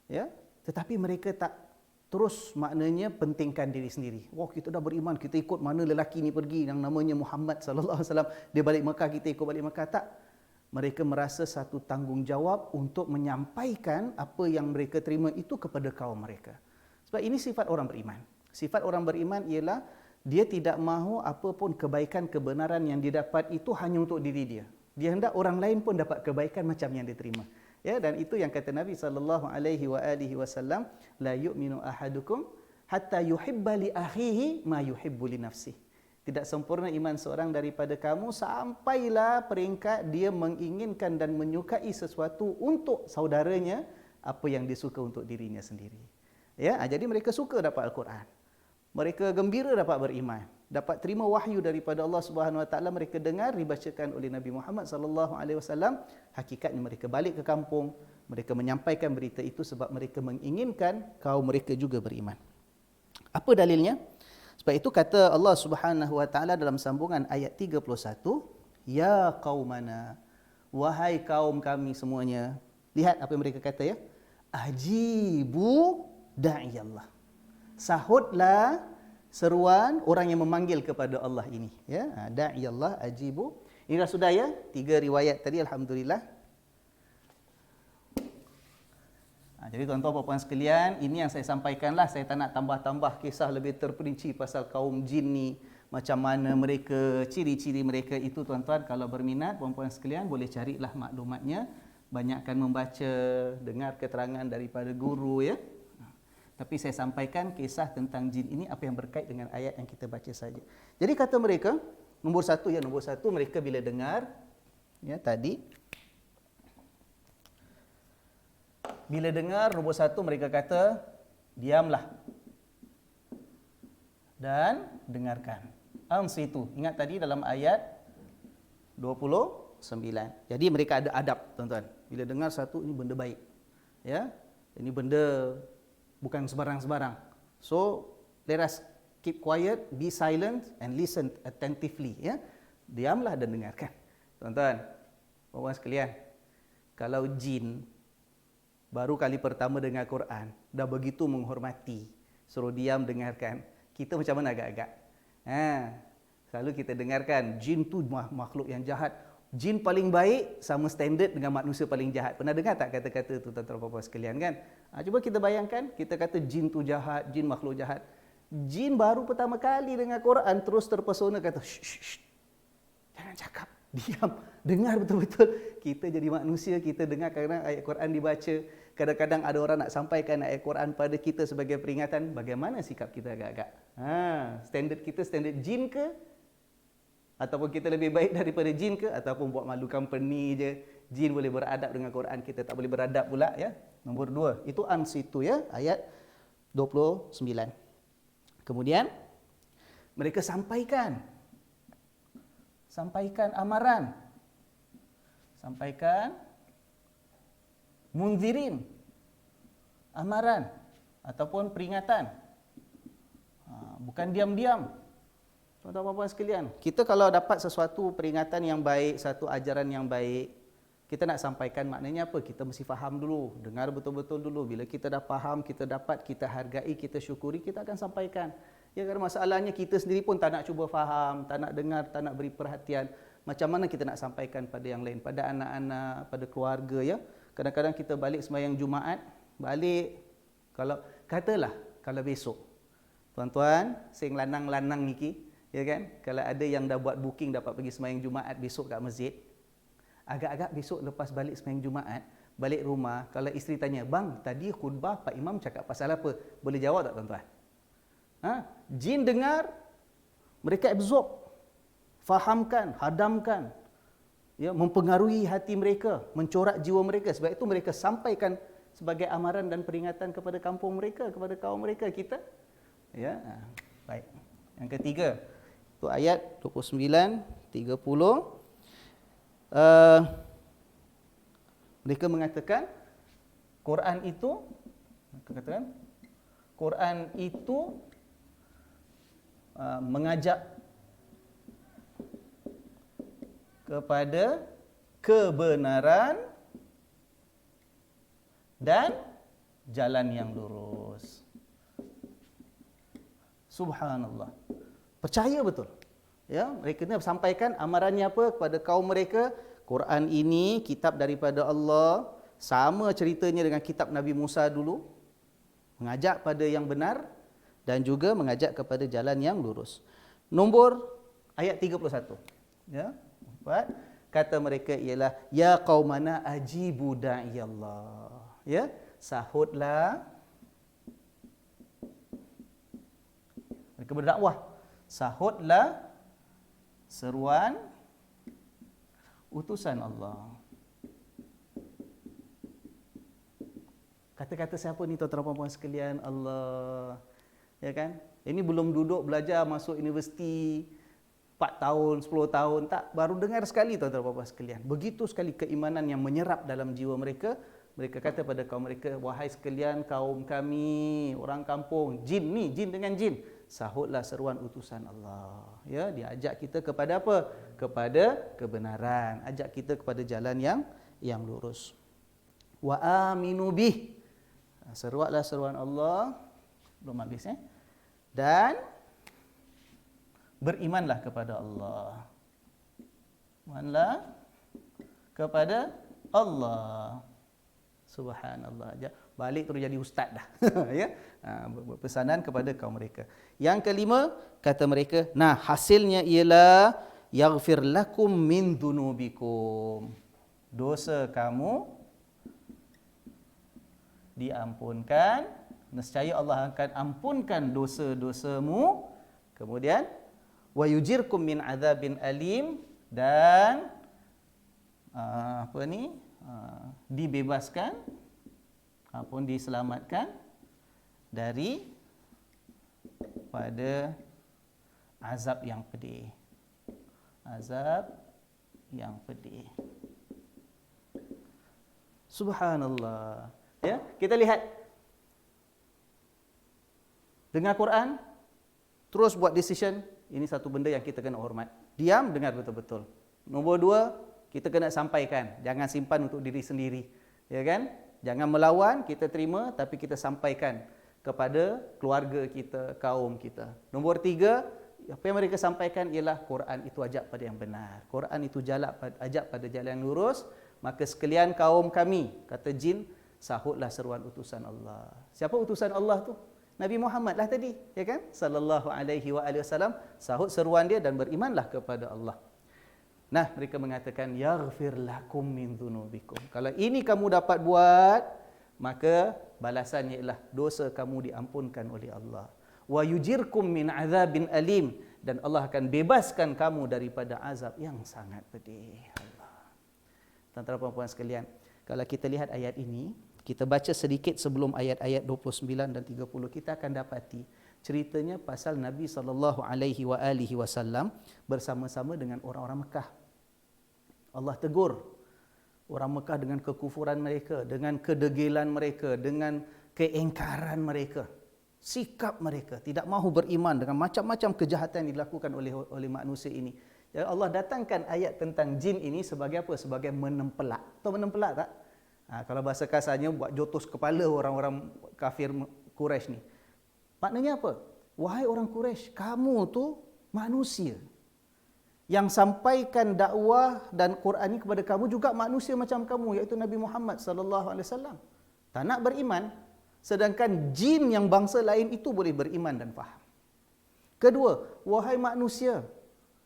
ya. Tetapi mereka tak terus maknanya pentingkan diri sendiri. Wah, kita dah beriman, kita ikut mana lelaki ni pergi yang namanya Muhammad sallallahu alaihi wasallam, dia balik Mekah, kita ikut balik Mekah. Tak. Mereka merasa satu tanggungjawab untuk menyampaikan apa yang mereka terima itu kepada kaum mereka. Sebab ini sifat orang beriman. Sifat orang beriman ialah dia tidak mahu apa pun kebaikan, kebenaran yang didapat itu hanya untuk diri dia. Dia hendak orang lain pun dapat kebaikan macam yang dia terima. Ya, dan itu yang kata Nabi sallallahu alaihi wasallam, la yu'minu ahadukum hatta yuhibba li akhihi ma yuhibbu li nafsihi. Tidak sempurna iman seorang daripada kamu sampailah peringkat dia menginginkan dan menyukai sesuatu untuk saudaranya apa yang dia suka untuk dirinya sendiri. Ya, jadi mereka suka dapat Al-Quran. Mereka gembira dapat beriman, dapat terima wahyu daripada Allah Subhanahu Wa Taala, mereka dengar dibacakan oleh Nabi Muhammad sallallahu alaihi wasallam. Hakikatnya mereka balik ke kampung, mereka menyampaikan berita itu sebab mereka menginginkan kaum mereka juga beriman. Apa dalilnya? Sebab itu kata Allah Subhanahu Wa Taala dalam sambungan ayat 31, ya qaumana, wahai kaum kami semuanya. Lihat apa yang mereka kata, ya. Ajibu da'iyallah. Sahutlah seruan orang yang memanggil kepada Allah ini, ya. Da'iyallah, ajibu. Ini dah sudah, ya, 3 riwayat tadi, alhamdulillah. Jadi tuan-tuan puan-puan sekalian, ini yang saya sampaikanlah. Saya tak nak tambah-tambah kisah lebih terperinci pasal kaum jin ni, macam mana mereka, ciri-ciri mereka itu. Tuan-tuan kalau berminat, puan-puan sekalian boleh carilah maklumatnya. Banyakkan membaca, dengar keterangan daripada guru, ya. Tapi saya sampaikan kisah tentang jin ini, apa yang berkait dengan ayat yang kita baca saja. Jadi kata mereka, nombor satu mereka bila dengar, ya, tadi, bila dengar nombor satu mereka kata, diamlah dan dengarkan. Ansitu. Ingat tadi dalam ayat 29. Jadi mereka ada adab, tuan-tuan. Bila dengar satu, ini benda baik, ya, ini benda bukan sebarang-sebarang. So, let us keep quiet, be silent and listen attentively, ya. Diamlah dan dengarkan. Tuan-tuan, puan-puan sekalian, kalau jin baru kali pertama dengar Quran, dah begitu menghormati, suruh diam dengarkan, kita macam mana agak-agak? Selalu kita dengarkan jin tu makhluk yang jahat. Jin paling baik sama standard dengan manusia paling jahat. Pernah dengar tak kata-kata tu tuan-tuan puan-puan sekalian, kan? Cuba kita bayangkan, kita kata jin tu jahat, jin makhluk jahat. Jin baru pertama kali dengar Quran terus terpesona kata, shh, jangan cakap, Diam, dengar betul-betul. Kita jadi manusia, kita dengar kadang ayat Quran dibaca, kadang-kadang ada orang nak sampaikan ayat Quran pada kita sebagai peringatan, bagaimana sikap kita agak-agak? Standard kita standard jin ke? Ataupun kita lebih baik daripada jin ke? Ataupun buat malu company je, jin boleh beradab dengan Quran, kita tak boleh beradab pula ya. Nombor 2, itu situ ya, ayat 29. Kemudian mereka sampaikan amaran, sampaikan munzirin, amaran ataupun peringatan. Bukan diam-diam. Tuan-tuan puan-puan sekalian, kita kalau dapat sesuatu peringatan yang baik, satu ajaran yang baik, kita nak sampaikan maknanya apa? Kita mesti faham dulu, dengar betul-betul dulu. Bila kita dah faham, kita dapat, kita hargai, kita syukuri, kita akan sampaikan. Ya, kerana masalahnya kita sendiri pun tak nak cuba faham, tak nak dengar, tak nak beri perhatian. Macam mana kita nak sampaikan pada yang lain, pada anak-anak, pada keluarga ya. Kadang-kadang kita balik sembahyang Jumaat, balik kalau besok tuan-tuan, sing lanang-lanang niki, ya kan? Kalau ada yang dah buat booking dapat pergi sembahyang Jumaat besok kat masjid, agak-agak besok lepas balik sembahyang Jumaat, balik rumah, kalau isteri tanya, "Bang, tadi khutbah Pak Imam cakap pasal apa?" Boleh jawab tak tuan-tuan? Jin dengar, mereka absorb, fahamkan, hadamkan, ya, mempengaruhi hati mereka, mencorak jiwa mereka. Sebab itu mereka sampaikan sebagai amaran dan peringatan kepada kampung mereka, kepada kaum mereka, kita. Ya, baik. Yang ketiga, itu ayat 29, 30. Mereka mengatakan Quran itu mengajak kepada kebenaran dan jalan yang lurus. Subhanallah. Percaya betul. Ya, mereka ni sampaikan amarannya apa kepada kaum mereka? Quran ini kitab daripada Allah, sama ceritanya dengan kitab Nabi Musa dulu, mengajak pada yang benar dan juga mengajak kepada jalan yang lurus. Nombor ayat 31. Ya, empat. Kata mereka ialah ya qaumana ajibu da'iyallah. Ya, sahutlah. Mereka berdakwah, sahutlah seruan utusan Allah. Kata-kata siapa ni tuan-tuan dan puan sekalian? Allah. Ya kan? Ini belum duduk belajar masuk universiti 4 tahun, 10 tahun, tak, baru dengar sekali tuan-tuan dan puan sekalian. Begitu sekali keimanan yang menyerap dalam jiwa mereka. Mereka kata pada kaum mereka, wahai sekalian kaum kami, orang kampung, jin ni, jin dengan jin, sahutlah seruan utusan Allah. Ya, dia ajak kita kepada apa? Kepada kebenaran, ajak kita kepada jalan yang lurus. Wa aminu bih. Seruatlah seruan Allah. Belum habis Dan berimanlah kepada Allah. Berimanlah kepada Allah. Subhanallah. Balik terus jadi ustaz dah. Ya. Pesanan kepada kaum mereka. Yang kelima, kata mereka, hasilnya ialah yaghfir lakum min dunubikum. Dosa kamu diampunkan. Nescaya Allah akan ampunkan dosa-dosamu. Kemudian wa yujirkum min adzabin alim, dan dibebaskan ataupun diselamatkan dari pada azab yang pedih. Azab yang pedih. Subhanallah. Ya, kita lihat. Dengar Quran, terus buat decision, ini satu benda yang kita kena hormat. Diam, dengar betul-betul. Nombor 2, kita kena sampaikan, jangan simpan untuk diri sendiri. Ya kan? Jangan melawan, kita terima, tapi kita sampaikan kepada keluarga kita, kaum kita. Nombor 3, apa yang mereka sampaikan ialah Quran itu ajak pada yang benar. Quran itu ajak pada jalan yang lurus. Maka sekalian kaum kami, kata jin, sahutlah seruan utusan Allah. Siapa utusan Allah tu? Nabi Muhammad lah tadi, ya kan? Sallallahu alaihi wasallam, sahut seruan dia dan berimanlah kepada Allah. Nah, mereka mengatakan yaghfir lakum min dzunubikum. Kalau ini kamu dapat buat, maka balasannya ialah dosa kamu diampunkan oleh Allah. Wa yujirkum min azabin alim, dan Allah akan bebaskan kamu daripada azab yang sangat pedih. Allah. Tuan-tuan dan puan sekalian, kalau kita lihat ayat ini, kita baca sedikit sebelum ayat-ayat 29 dan 30, kita akan dapati ceritanya pasal Nabi SAW bersama-sama dengan orang-orang Mekah. Allah tegur orang Mekah dengan kekufuran mereka, dengan kedegilan mereka, dengan keingkaran mereka, sikap mereka tidak mahu beriman dengan macam-macam kejahatan yang dilakukan oleh manusia ini. Jadi Allah datangkan ayat tentang jin ini sebagai apa? Sebagai menempelak. Tahu menempelak tak? Kalau bahasa kasarnya buat jotos kepala orang-orang kafir Quraisy ni. Maknanya apa? Wahai orang Quraisy, kamu tu manusia. Yang sampaikan dakwah dan Quran ini kepada kamu juga manusia macam kamu, iaitu Nabi Muhammad sallallahu alaihi wasallam. Tak nak beriman, sedangkan jin yang bangsa lain itu boleh beriman dan faham. Kedua, wahai manusia,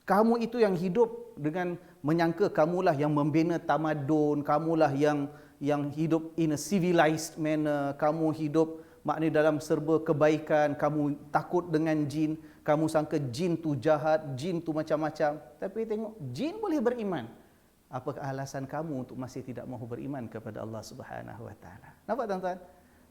kamu itu yang hidup dengan menyangka kamulah yang membina tamadun, kamulah yang hidup in a civilized manner, kamu hidup maknanya dalam serba kebaikan, kamu takut dengan jin, kamu sangka jin tu jahat, jin tu macam-macam. Tapi tengok, jin boleh beriman. Apakah alasan kamu untuk masih tidak mahu beriman kepada Allah Subhanahu Wa Taala? Nampak tuan-tuan?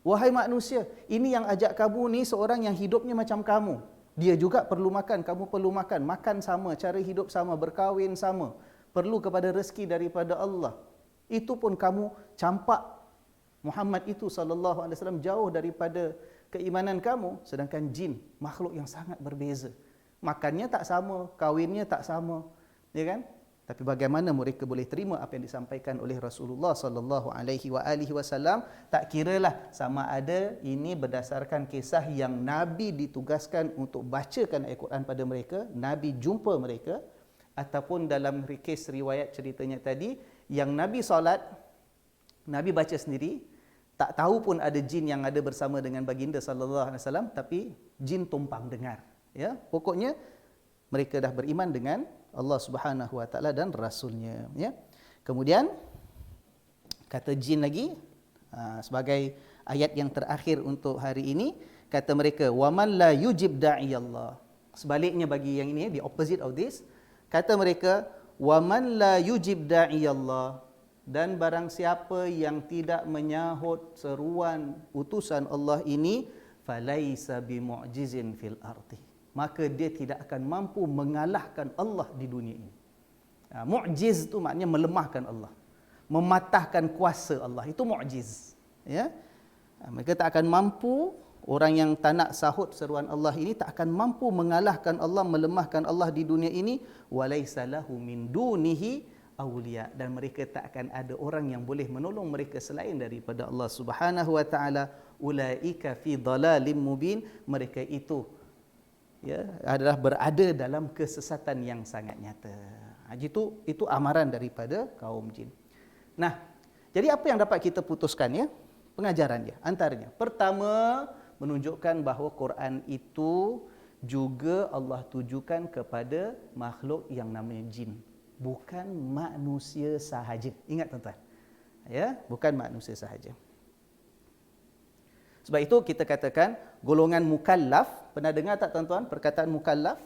Wahai manusia, ini yang ajak kamu ni seorang yang hidupnya macam kamu. Dia juga perlu makan, kamu perlu makan. Makan sama, cara hidup sama, berkahwin sama. Perlu kepada rezeki daripada Allah. Itu pun kamu campak Muhammad itu sallallahu alaihi wasallam jauh daripada keimanan kamu, sedangkan jin makhluk yang sangat berbeza. Makannya tak sama, kahwinnya tak sama, ya kan? Tapi bagaimana mereka boleh terima apa yang disampaikan oleh Rasulullah sallallahu alaihi wasallam? Tak kiralah sama ada ini berdasarkan kisah yang Nabi ditugaskan untuk bacakan ayat Quran pada mereka, Nabi jumpa mereka, ataupun dalam kes riwayat ceritanya tadi yang Nabi solat, Nabi baca sendiri, tak tahu pun ada jin yang ada bersama dengan baginda sallallahu alaihi wasallam, tapi jin tumpang dengar. Ya, pokoknya mereka dah beriman dengan Allah Subhanahu wa taala dan rasulnya, ya. Kemudian kata jin lagi sebagai ayat yang terakhir untuk hari ini, kata mereka waman la yujib da'i Allah. Sebaliknya bagi yang ini, the opposite of this, kata mereka waman la yujib da'i Allah, dan barang siapa yang tidak menyahut seruan utusan Allah ini, falaisa bimu'jizin fil ardi, maka dia tidak akan mampu mengalahkan Allah di dunia ini. Mu'jiz itu maknanya melemahkan Allah, mematahkan kuasa Allah, itu mu'jiz, ya. Mereka tak akan mampu, orang yang tak nak sahut seruan Allah ini tak akan mampu mengalahkan Allah, melemahkan Allah di dunia ini. Walaisa lahu min dunihi awliya, dan mereka tak akan ada orang yang boleh menolong mereka selain daripada Allah Subhanahu wa taala. Ulaika fi dhalalim mubin, mereka itu, ya, adalah berada dalam kesesatan yang sangat nyata. Itu amaran daripada kaum jin. Nah, jadi apa yang dapat kita putuskan, ya? Pengajaran dia antaranya, pertama, menunjukkan bahawa Quran itu juga Allah tujukan kepada makhluk yang namanya jin, bukan manusia sahaja. Ingat tuan-tuan, ya, bukan manusia sahaja. Sebab itu kita katakan golongan mukallaf. Pernah dengar tak tuan-tuan perkataan mukallaf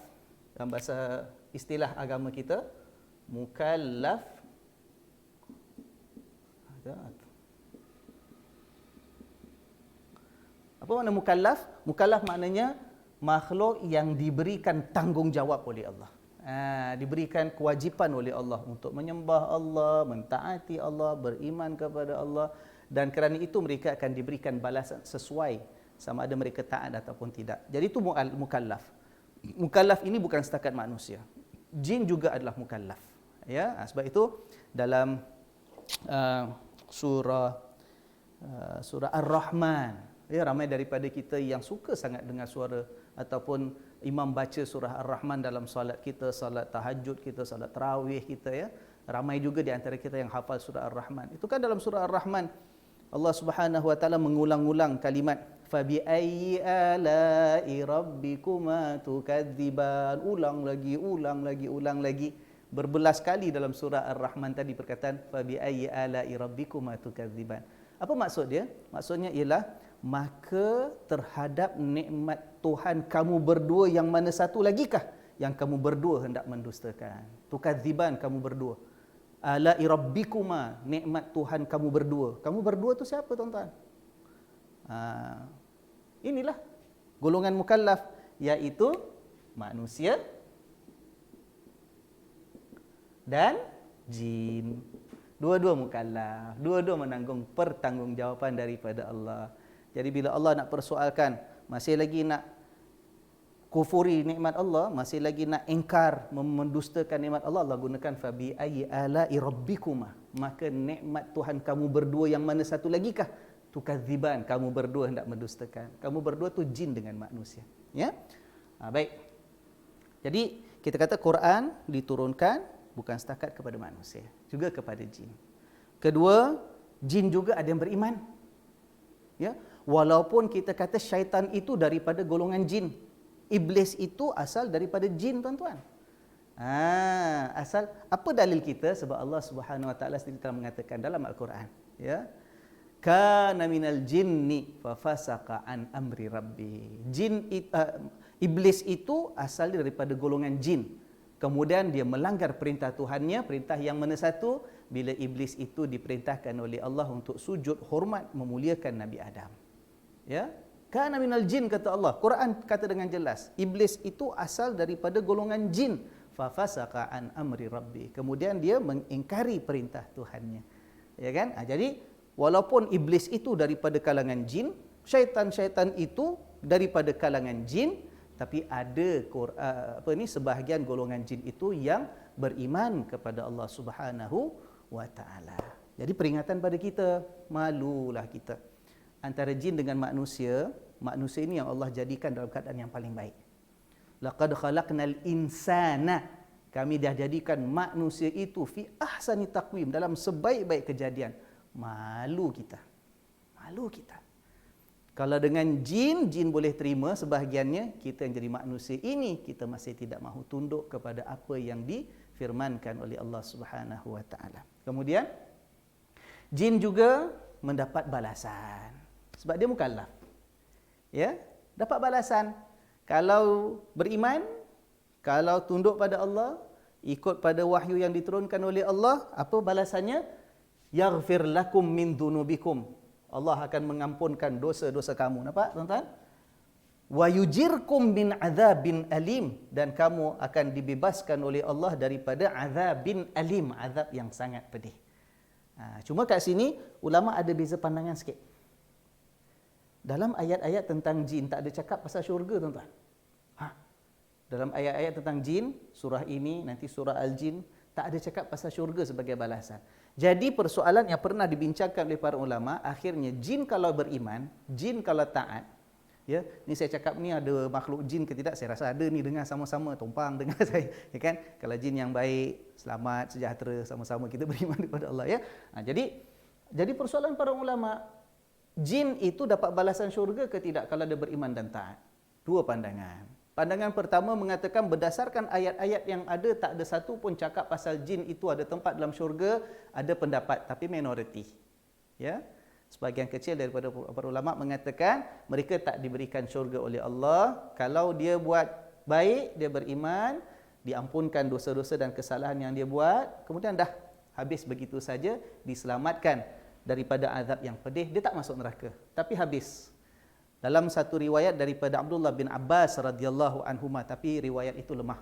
dalam bahasa istilah agama kita? Mukallaf. Apa makna mukallaf? Mukallaf maknanya makhluk yang diberikan tanggungjawab oleh Allah. Diberikan kewajipan oleh Allah untuk menyembah Allah, mentaati Allah, beriman kepada Allah, dan kerana itu mereka akan diberikan balasan sesuai sama ada mereka taat ataupun tidak. Jadi itu mukallaf. Mukallaf ini bukan setakat manusia. Jin juga adalah mukallaf. Ya, sebab itu dalam surah Ar-Rahman, ya, ramai daripada kita yang suka sangat dengar suara ataupun imam baca surah Ar-Rahman dalam solat kita, solat tahajud kita, solat tarawih kita, ya. Ramai juga di antara kita yang hafal surah Ar-Rahman. Itu kan dalam surah Ar-Rahman Allah Subhanahu wa taala mengulang-ulang kalimat fa bi ayyi ala'i rabbikuma tukadziban, ulang lagi. Berbelas kali dalam surah Ar-Rahman tadi perkataan fa bi ayyi ala'i rabbikuma tukadziban. Apa maksud dia? Maksudnya ialah maka terhadap nikmat Tuhan kamu berdua yang mana satu lagi kah yang kamu berdua hendak mendustakan? Tukadziban, kamu berdua. Ala'i rabbikuma, nikmat Tuhan kamu berdua. Kamu berdua tu siapa tuan-tuan? Inilah golongan mukallaf, iaitu manusia dan jin. Dua-dua mukallaf, dua-dua menanggung pertanggungjawaban daripada Allah. Jadi bila Allah nak persoalkan, masih lagi nak kufuri nikmat Allah, masih lagi nak ingkar, mendustakan nikmat Allah, Allah gunakan fabi ayyi ala'i rabbikuma, maka nikmat Tuhan kamu berdua yang mana satu lagi kah? Tukadziban, kamu berdua hendak mendustakan. Kamu berdua tu jin dengan manusia. Ya, baik. Jadi kita kata Quran diturunkan bukan setakat kepada manusia, juga kepada jin. Kedua, jin juga ada yang beriman. Ya, walaupun kita kata syaitan itu daripada golongan jin, iblis itu asal daripada jin, tuan-tuan. Asal apa dalil kita? Sebab Allah Subhanahu Wa Taala sendiri telah mengatakan dalam Al-Quran, ya, kana minal jinni fafasaqa an amri rabbi. Iblis itu asal daripada golongan jin. Kemudian dia melanggar perintah Tuhannya, perintah yang mana satu? Bila iblis itu diperintahkan oleh Allah untuk sujud hormat memuliakan Nabi Adam. Ya, kana minal jin kata Allah. Quran kata dengan jelas, iblis itu asal daripada golongan jin. Fafasaqa an amri rabbi. Kemudian dia mengingkari perintah Tuhannya. Ya kan? Jadi walaupun iblis itu daripada kalangan jin, syaitan-syaitan itu daripada kalangan jin, tapi ada sebahagian golongan jin itu yang beriman kepada Allah Subhanahu Wa Taala. Jadi peringatan pada kita, malulah kita. Antara jin dengan manusia, manusia ini yang Allah jadikan dalam keadaan yang paling baik. Laqad khalaqnal insana, kami dah jadikan manusia itu fi ahsani taqwim, dalam sebaik-baik kejadian. Malu kita. Malu kita. Kalau dengan jin, jin boleh terima sebahagiannya, kita yang jadi manusia ini, kita masih tidak mahu tunduk kepada apa yang difirmankan oleh Allah Subhanahu Wa Taala. Kemudian, jin juga mendapat balasan. Sebab dia mukallaf. Ya, dapat balasan. Kalau beriman, kalau tunduk pada Allah, ikut pada wahyu yang diturunkan oleh Allah, apa balasannya? Yaghfir lakum min dhunubikum. Allah akan mengampunkan dosa-dosa kamu. Nampak, tuan-tuan? Wa yujirkum min adzabin alim, dan kamu akan dibebaskan oleh Allah daripada azabin alim, azab yang sangat pedih. Cuma kat sini ulama ada beza pandangan sikit. Dalam ayat-ayat tentang jin tak ada cakap pasal syurga, tuan-tuan. Dalam ayat-ayat tentang jin, surah ini, nanti surah Al-Jin, tak ada cakap pasal syurga sebagai balasan. Jadi persoalan yang pernah dibincangkan oleh para ulama, akhirnya jin kalau beriman, jin kalau taat, ya, ni saya cakap ni ada makhluk jin ke tidak, saya rasa ada ni, dengar sama-sama, tumpang dengar saya, ya kan? Kalau jin yang baik, selamat, sejahtera, sama-sama kita beriman kepada Allah, ya. Jadi persoalan para ulama, jin itu dapat balasan syurga ke tidak kalau dia beriman dan taat? Dua pandangan. Pandangan pertama mengatakan berdasarkan ayat-ayat yang ada, tak ada satu pun cakap pasal jin itu ada tempat dalam syurga. Ada pendapat, tapi minoriti. Ya, sebahagian kecil daripada para ulama mengatakan mereka tak diberikan syurga oleh Allah. Kalau dia buat baik, dia beriman, diampunkan dosa-dosa dan kesalahan yang dia buat, kemudian dah habis begitu saja, diselamatkan daripada azab yang pedih, dia tak masuk neraka, tapi habis. Dalam satu riwayat daripada Abdullah bin Abbas radhiyallahu anhuma, tapi riwayat itu lemah.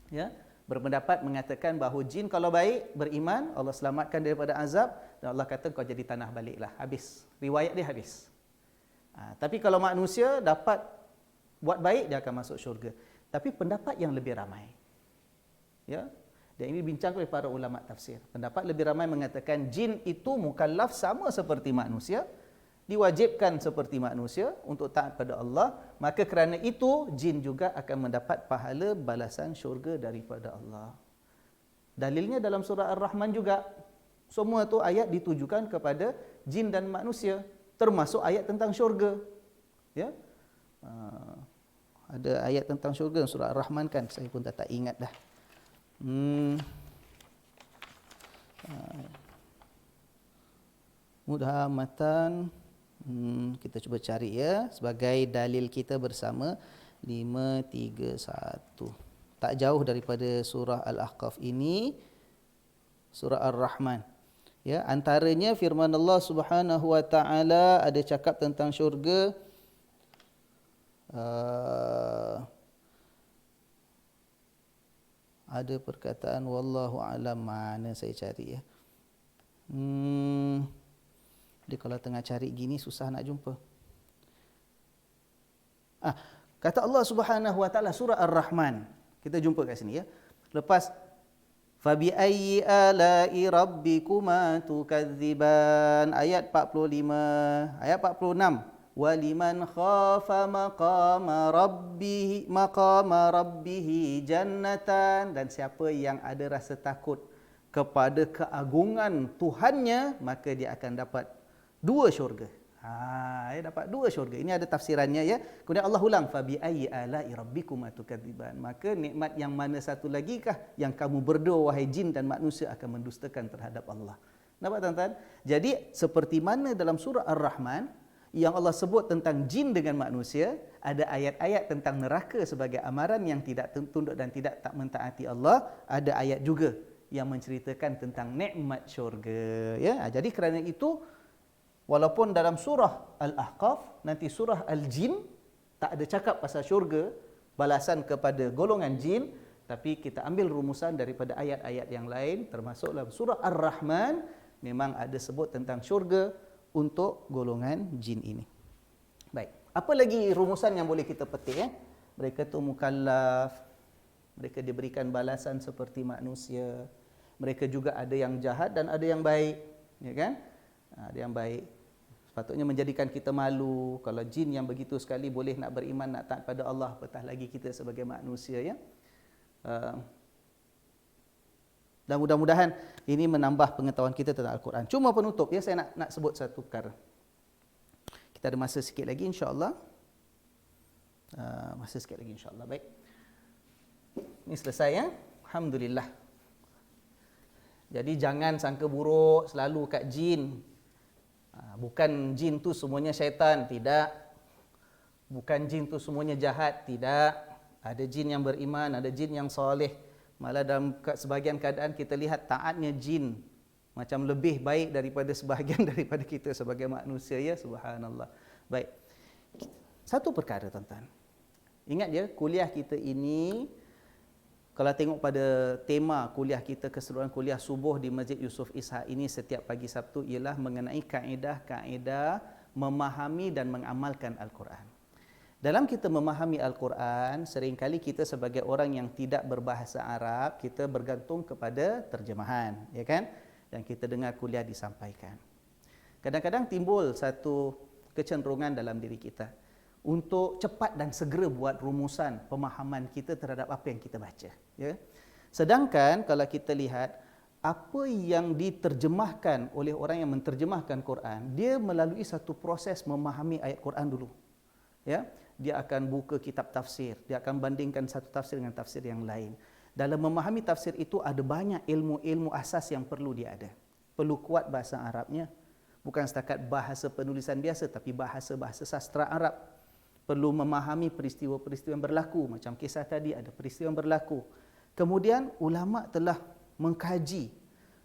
Ya, berpendapat mengatakan bahawa jin kalau baik, beriman, Allah selamatkan daripada azab, dan Allah kata kau jadi tanah baliklah. Habis. Riwayat dia habis. Tapi kalau manusia dapat buat baik, dia akan masuk syurga. Tapi pendapat yang lebih ramai, ya, dan ini dibincangkan oleh para ulama tafsir. Pendapat lebih ramai mengatakan jin itu mukallaf sama seperti manusia, diwajibkan seperti manusia untuk taat pada Allah, maka kerana itu jin juga akan mendapat pahala balasan syurga daripada Allah. Dalilnya dalam surah Ar-Rahman juga. Semua tu ayat ditujukan kepada jin dan manusia, termasuk ayat tentang syurga. Ya. Ada ayat tentang syurga surah Ar-Rahman kan, saya pun tak ingat dah. Mudhamatan. Kita cuba cari ya sebagai dalil kita bersama 531. Tak jauh daripada surah Al-Ahqaf ini, surah Ar-Rahman. Ya, antaranya firman Allah Subhanahu wa taala ada cakap tentang syurga. Ada perkataan wallahu alam, mana saya cari ya. Dia kalau tengah cari gini susah nak jumpa. Kata Allah Subhanahu wa taala surah Ar-Rahman. Kita jumpa kat sini ya. Lepas fabi ayyi ala'i rabbikuma tukadziban, ayat 45, ayat 46. Waliman khafa maqama rabbih jannatan, dan siapa yang ada rasa takut kepada keagungan Tuhannya, maka dia akan dapat 2 syurga. Dia dapat 2 syurga. Ini ada tafsirannya ya. Kemudian Allah ulang, fabi ayyi ala'i rabbikuma tukadziban. Maka nikmat yang mana satu lagi kah yang kamu berdua wahai jin dan manusia akan mendustakan terhadap Allah? Nampak tuan-tuan? Jadi seperti mana dalam surah Ar-Rahman yang Allah sebut tentang jin dengan manusia, ada ayat-ayat tentang neraka sebagai amaran yang tidak tunduk dan tidak tak mentaati Allah, ada ayat juga yang menceritakan tentang nikmat syurga ya. Jadi kerana itu, walaupun dalam surah Al-Ahqaf, nanti surah Al-Jin tak ada cakap pasal syurga, balasan kepada golongan jin, tapi kita ambil rumusan daripada ayat-ayat yang lain, termasuk dalam surah Ar-Rahman memang ada sebut tentang syurga untuk golongan jin ini. Baik, apa lagi rumusan yang boleh kita petik ya? Mereka tu mukallaf, mereka diberikan balasan seperti manusia. Mereka juga ada yang jahat dan ada yang baik, ya kan? Ada yang baik. Sepatutnya menjadikan kita malu kalau jin yang begitu sekali boleh nak beriman, nak taat pada Allah, apatah lagi kita sebagai manusia ya. Dan mudah-mudahan ini menambah pengetahuan kita tentang Al-Quran. Cuma penutup ya, saya nak sebut satu perkara. Kita ada masa sikit lagi insya-Allah. Masa sikit lagi insya-Allah. Baik. Ini selesai ya. Alhamdulillah. Jadi jangan sangka buruk selalu kat jin. Bukan jin tu semuanya syaitan, tidak. Bukan jin tu semuanya jahat, tidak. Ada jin yang beriman, ada jin yang soleh. Malah dalam sebahagian keadaan kita lihat taatnya jin macam lebih baik daripada sebahagian daripada kita sebagai manusia ya, subhanallah. Baik. Satu perkara tuan-tuan. Ingat je kuliah kita ini, kalau tengok pada tema kuliah kita, keseluruhan kuliah subuh di Masjid Yusof Ishak ini setiap pagi Sabtu ialah mengenai kaedah-kaedah memahami dan mengamalkan Al-Quran. Dalam kita memahami Al-Quran, seringkali kita sebagai orang yang tidak berbahasa Arab, kita bergantung kepada terjemahan, ya kan? Dan kita dengar kuliah disampaikan. Kadang-kadang timbul satu kecenderungan dalam diri kita untuk cepat dan segera buat rumusan pemahaman kita terhadap apa yang kita baca, ya. Sedangkan kalau kita lihat apa yang diterjemahkan oleh orang yang menterjemahkan Quran, dia melalui satu proses memahami ayat Quran dulu. Ya, dia akan buka kitab tafsir, dia akan bandingkan satu tafsir dengan tafsir yang lain. Dalam memahami tafsir itu ada banyak ilmu-ilmu asas yang perlu dia ada. Perlu kuat bahasa Arabnya, bukan setakat bahasa penulisan biasa, tapi bahasa sastra Arab. Perlu memahami peristiwa-peristiwa yang berlaku, macam kisah tadi ada peristiwa yang berlaku. Kemudian ulama telah mengkaji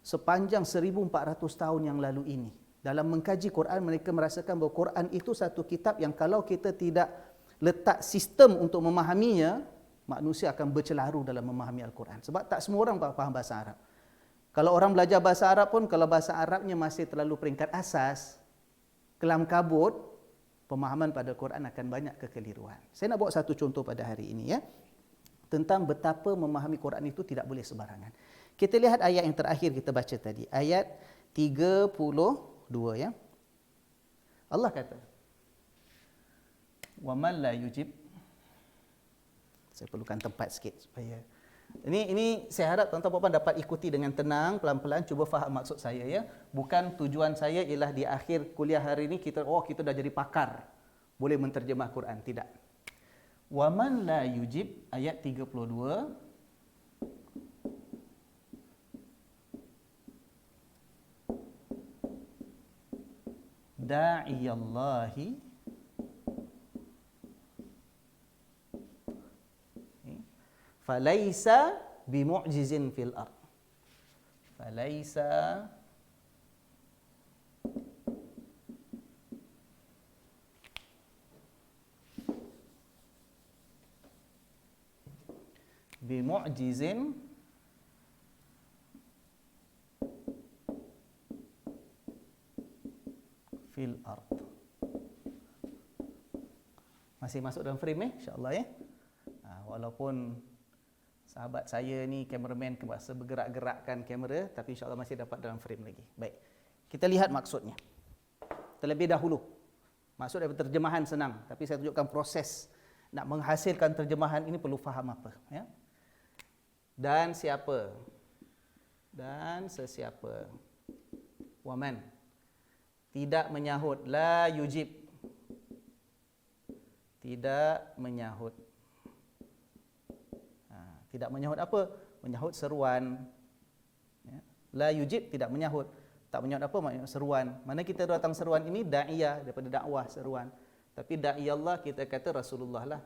sepanjang 1400 tahun yang lalu ini. Dalam mengkaji Quran, mereka merasakan bahawa Quran itu satu kitab yang kalau kita tidak letak sistem untuk memahaminya, manusia akan bercelaru dalam memahami Al-Quran. Sebab tak semua orang faham bahasa Arab. Kalau orang belajar bahasa Arab pun, kalau bahasa Arabnya masih terlalu peringkat asas, kelam kabut, pemahaman pada Quran akan banyak kekeliruan. Saya nak bawa satu contoh pada hari ini ya, tentang betapa memahami Quran itu tidak boleh sembarangan. Kita lihat ayat yang terakhir kita baca tadi, ayat 32 ya. Allah kata, wa man la yujib. Saya perlukan tempat sikit supaya ini saya harap tuan-tuan puan dapat ikuti dengan tenang, pelan-pelan, cuba faham maksud saya ya. Bukan tujuan saya ialah di akhir kuliah hari ini kita dah jadi pakar, boleh menterjemah Quran, tidak. Wa man la yujib ayat 32. da'iyallahi falaisa bimu'jizin fil ard. Falaisa bimu'jizin fil ard. Masih masuk dalam frame insya-Allah ya. Walaupun sahabat saya ni kameraman kebasa bergerak-gerakkan kamera, tapi insya-Allah masih dapat dalam frame lagi. Baik. Kita lihat maksudnya. Terlebih dahulu. Maksud daripada terjemahan senang, tapi saya tunjukkan proses nak menghasilkan terjemahan ini perlu faham apa, ya. Dan siapa? Dan sesiapa. Waman. Tidak menyahut, la yujib. Tidak menyahut. Tidak menyahut apa? Menyahut seruan. Ya. La yujib, tidak menyahut. Tak menyahut apa? Maksudnya seruan. Mana kita datang seruan ini? Da'iyah, daripada dakwah seruan. Tapi da'iyallah kita kata Rasulullah lah.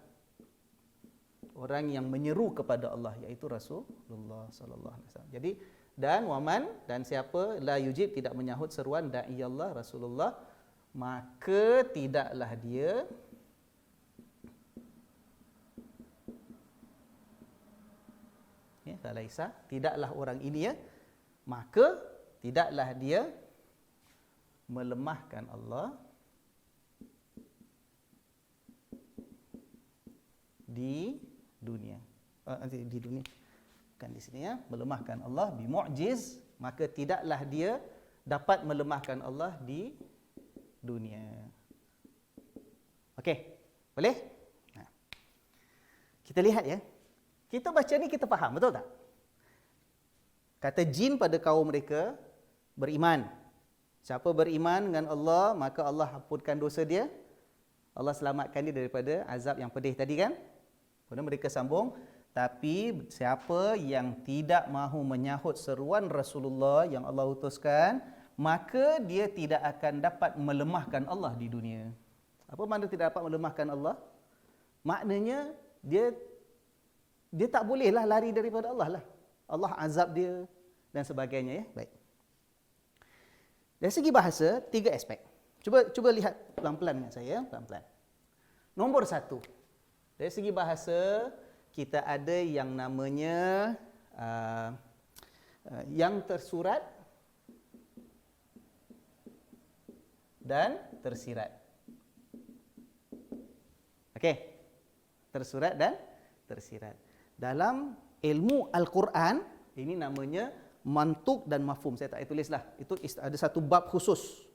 Orang yang menyeru kepada Allah, iaitu Rasulullah sallallahu alaihi wasallam. Jadi dan waman, dan siapa la yujib, tidak menyahut seruan da'iyallah Rasulullah, maka tidaklah dia falaisa, tidaklah orang ini, ya, maka tidaklah dia melemahkan Allah di dunia. Di dunia. Bukan di sini, ya. Melemahkan Allah bimu'jiz, maka tidaklah dia dapat melemahkan Allah di dunia. Okey. Boleh? Nah. Kita lihat, ya. Kita baca ni kita faham, betul tak? Kata jin pada kaum mereka beriman. Siapa beriman dengan Allah, maka Allah ampunkan dosa dia. Allah selamatkan dia daripada azab yang pedih tadi, kan? Kemudian mereka sambung, tapi siapa yang tidak mahu menyahut seruan Rasulullah yang Allah utuskan, maka dia tidak akan dapat melemahkan Allah di dunia. Apa makna tidak dapat melemahkan Allah? Maknanya dia tak bolehlah lari daripada Allah lah. Allah azab dia dan sebagainya, ya. Baik. Dari segi bahasa, 3 aspek. Cuba lihat pelan-pelan dengan saya, pelan-pelan. Nombor 1. Dari segi bahasa, kita ada yang namanya yang tersurat dan tersirat. Okey. Tersurat dan tersirat. Dalam ilmu Al-Quran, ini namanya mantuk dan mafhum. Saya tak tulislah. Itu ada satu bab khusus.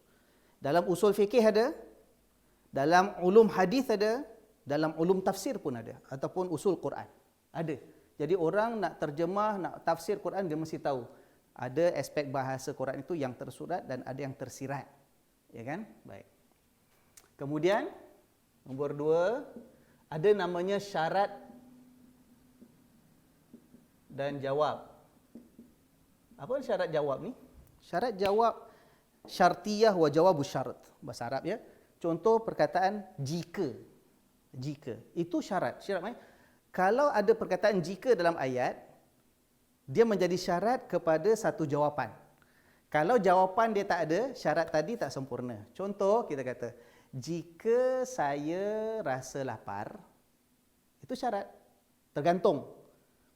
Dalam usul fikih ada, dalam ulum hadis ada, dalam ulum tafsir pun ada, ataupun usul Quran. Ada. Jadi orang nak terjemah, nak tafsir Quran, dia mesti tahu. Ada aspek bahasa Quran itu yang tersurat dan ada yang tersirat. Ya kan? Baik. Kemudian, nombor 2, ada namanya syarat dan jawab. Apa syarat jawab ni? Syarat jawab syartiyah wa jawabus syarat. Bahasa Arab, ya. Contoh perkataan jika. Jika. Itu syarat. Syarat mana? Kalau ada perkataan jika dalam ayat, dia menjadi syarat kepada satu jawapan. Kalau jawapan dia tak ada, syarat tadi tak sempurna. Contoh, kita kata, jika saya rasa lapar, itu syarat. Tergantung.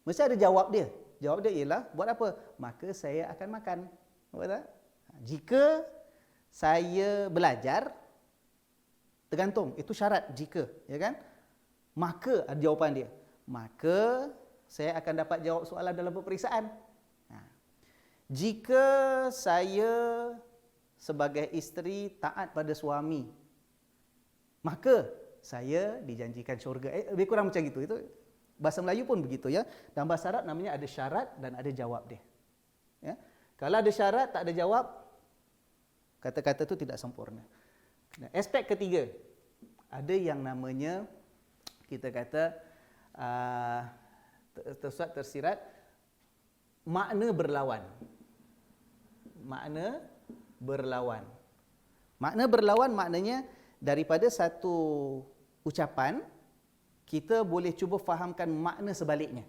Mesti ada jawab dia. Jawab dia ialah, buat apa? Maka saya akan makan. Nampak tak? Jika saya belajar, tergantung. Itu syarat jika. Ya kan? Maka ada jawapan dia. Maka saya akan dapat jawab soalan dalam peperiksaan. Jika saya sebagai isteri taat pada suami, maka saya dijanjikan syurga. Lebih kurang macam itu. Itu bahasa Melayu pun begitu, ya. Dalam bahasa Arab namanya ada syarat dan ada jawab dia. Ya. Kalau ada syarat tak ada jawab, kata-kata itu tidak sempurna. Nah, aspek ketiga, ada yang namanya kita kata tersurat tersirat, makna berlawan. Makna berlawan. Makna berlawan maknanya daripada satu ucapan, kita boleh cuba fahamkan makna sebaliknya.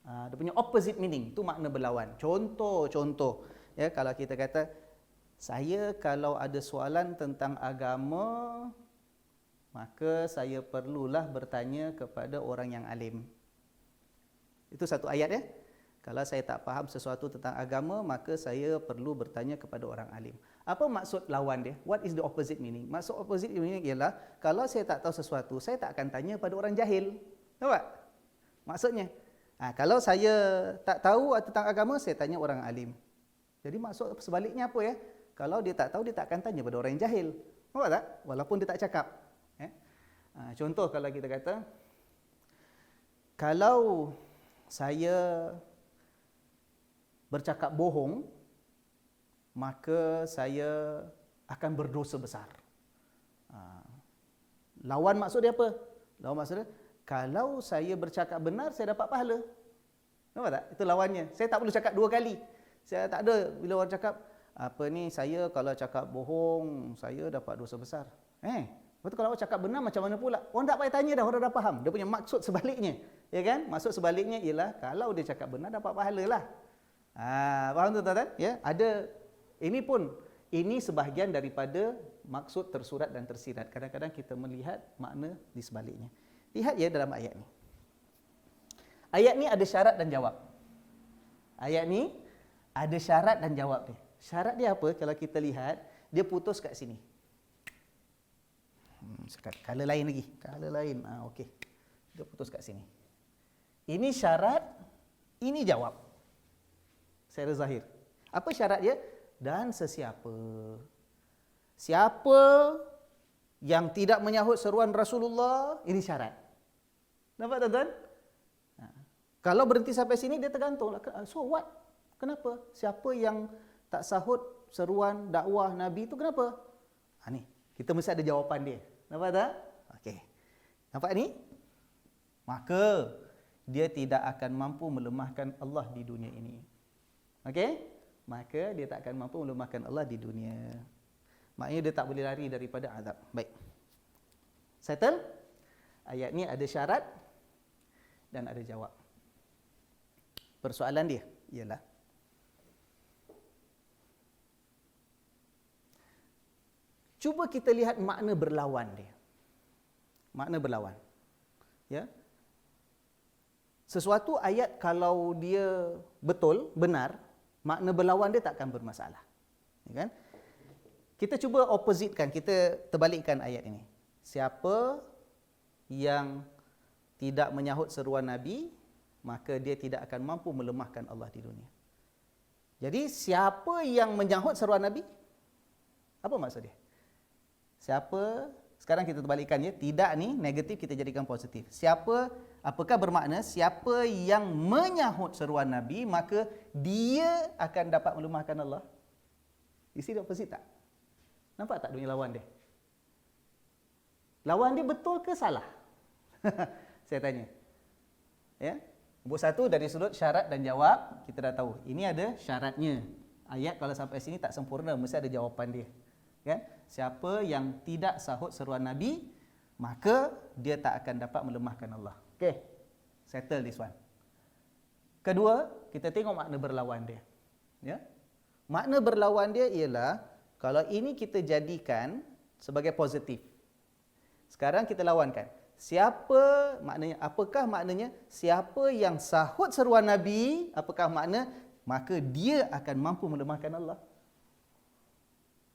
Dia punya opposite meaning, tu makna berlawan. Contoh, ya, kalau kita kata, saya kalau ada soalan tentang agama, maka saya perlulah bertanya kepada orang yang alim. Itu satu ayat, ya. Kalau saya tak faham sesuatu tentang agama, maka saya perlu bertanya kepada orang alim. Apa maksud lawan dia? What is the opposite meaning? Maksud opposite meaning ialah, kalau saya tak tahu sesuatu, saya tak akan tanya pada orang jahil. Tahu tak? Maksudnya, kalau saya tak tahu tentang agama, saya tanya orang alim. Jadi maksud sebaliknya apa, ya? Kalau dia tak tahu, dia tak akan tanya pada orang yang jahil. Nampak tak? Walaupun dia tak cakap. Contoh kalau kita kata, kalau saya bercakap bohong, maka saya akan berdosa besar. Lawan maksud dia apa? Lawan maksud dia, kalau saya bercakap benar, saya dapat pahala. Nampak tak? Itu lawannya. Saya tak perlu cakap dua kali. Saya tak ada bila orang cakap, saya kalau cakap bohong, saya dapat dosa besar. Betul, kalau orang cakap benar macam mana pula? Orang tak payah tanya dah, orang dah faham. Dia punya maksud sebaliknya. Ya kan? Maksud sebaliknya ialah, kalau dia cakap benar, dapat pahala lah. Faham tuan-tuan? Ya, ada ini sebahagian daripada maksud tersurat dan tersirat. Kadang-kadang kita melihat makna di sebaliknya. Lihat ya dalam ayat ni. Ayat ni ada syarat dan jawab. Ayat ni ada syarat dan jawab dia. Syarat dia apa? Kalau kita lihat, dia putus kat sini. Color lain lagi. Color lain. Okey. Dia putus kat sini. Ini syarat, ini jawab. Secara zahir. Apa syarat dia? Dan sesiapa. Siapa yang tidak menyahut seruan Rasulullah, ini syarat. Nampak tuan-tuan? Kalau berhenti sampai sini, dia tergantung. So what? Kenapa? Siapa yang tak sahut seruan dakwah Nabi itu kenapa? Ni, kita mesti ada jawapan dia. Nampak tak? Okey. Nampak ni? Maka dia tidak akan mampu melemahkan Allah di dunia ini. Okey? Maka dia tak akan mampu melemahkan Allah di dunia. Maknanya dia tak boleh lari daripada azab. Baik. Settle? Ayat ni ada syarat dan ada jawab. Persoalan dia ialah, cuba kita lihat makna berlawan dia. Makna berlawan. Ya. Sesuatu ayat kalau dia betul, benar, makna berlawan dia tak akan bermasalah. Ya kan? Kita cuba oppositekan, kita terbalikkan ayat ini. Siapa yang tidak menyahut seruan Nabi, maka dia tidak akan mampu melemahkan Allah di dunia. Jadi siapa yang menyahut seruan Nabi? Apa maksud dia? Siapa, sekarang kita terbalikkan ya, tidak ni negatif kita jadikan positif. Siapa, apakah bermakna siapa yang menyahut seruan Nabi, maka dia akan dapat melemahkan Allah? You see the opposite tak? Nampak tak dunia lawan dia? Lawan dia betul ke salah? Saya tanya. Ya? Nombor satu, dari sudut syarat dan jawab, kita dah tahu. Ini ada syaratnya. Ayat kalau sampai sini tak sempurna, mesti ada jawapan dia. Kan? Siapa yang tidak sahut seruan Nabi, maka dia tak akan dapat melemahkan Allah. Okey. Settle this one. Kedua, kita tengok makna berlawan dia. Ya? Makna berlawan dia ialah, kalau ini kita jadikan sebagai positif. Sekarang kita lawankan. Siapa maknanya, apakah maknanya siapa yang sahut seruan Nabi, apakah makna, maka dia akan mampu melemahkan Allah?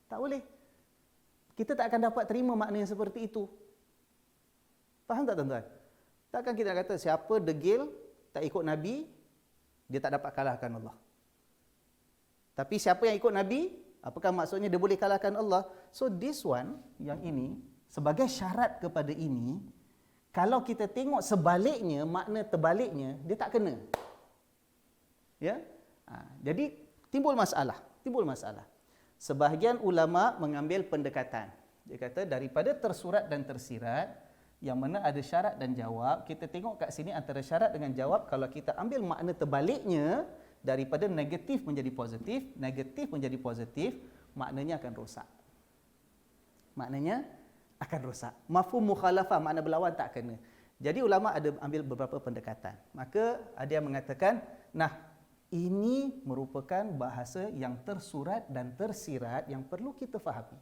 Tak boleh. Kita tak akan dapat terima makna yang seperti itu. Faham tak tuan-tuan? Takkan kita kata siapa degil tak ikut Nabi, dia tak dapat kalahkan Allah. Tapi siapa yang ikut Nabi, apakah maksudnya dia boleh kalahkan Allah? So this one, yang ini, sebagai syarat kepada ini, kalau kita tengok sebaliknya, makna terbaliknya, dia tak kena. Ya? Jadi timbul masalah. Sebahagian ulama mengambil pendekatan. Dia kata daripada tersurat dan tersirat, yang mana ada syarat dan jawab, kita tengok kat sini antara syarat dengan jawab, kalau kita ambil makna terbaliknya, daripada negatif menjadi positif, maknanya akan rosak. maknanya akan rosak. Mafhum mukhalafah, makna berlawan tak kena. Jadi ulama ada ambil beberapa pendekatan. Maka ada yang mengatakan, nah, ini merupakan bahasa yang tersurat dan tersirat yang perlu kita fahami.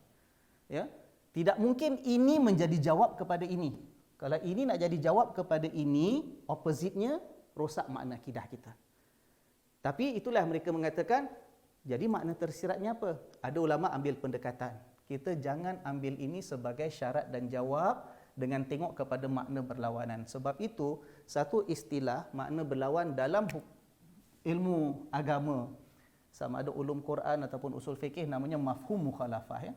Ya, tidak mungkin ini menjadi jawab kepada ini. Kalau ini nak jadi jawab kepada ini, opposite-nya rosak makna akidah kita. Tapi itulah mereka mengatakan, jadi makna tersiratnya apa? Ada ulama ambil pendekatan. Kita jangan ambil ini sebagai syarat dan jawab dengan tengok kepada makna berlawanan. Sebab itu, satu istilah makna berlawan dalam ilmu agama, sama ada ulum Quran ataupun usul fikih, namanya mafhum mukhalafah. Ya?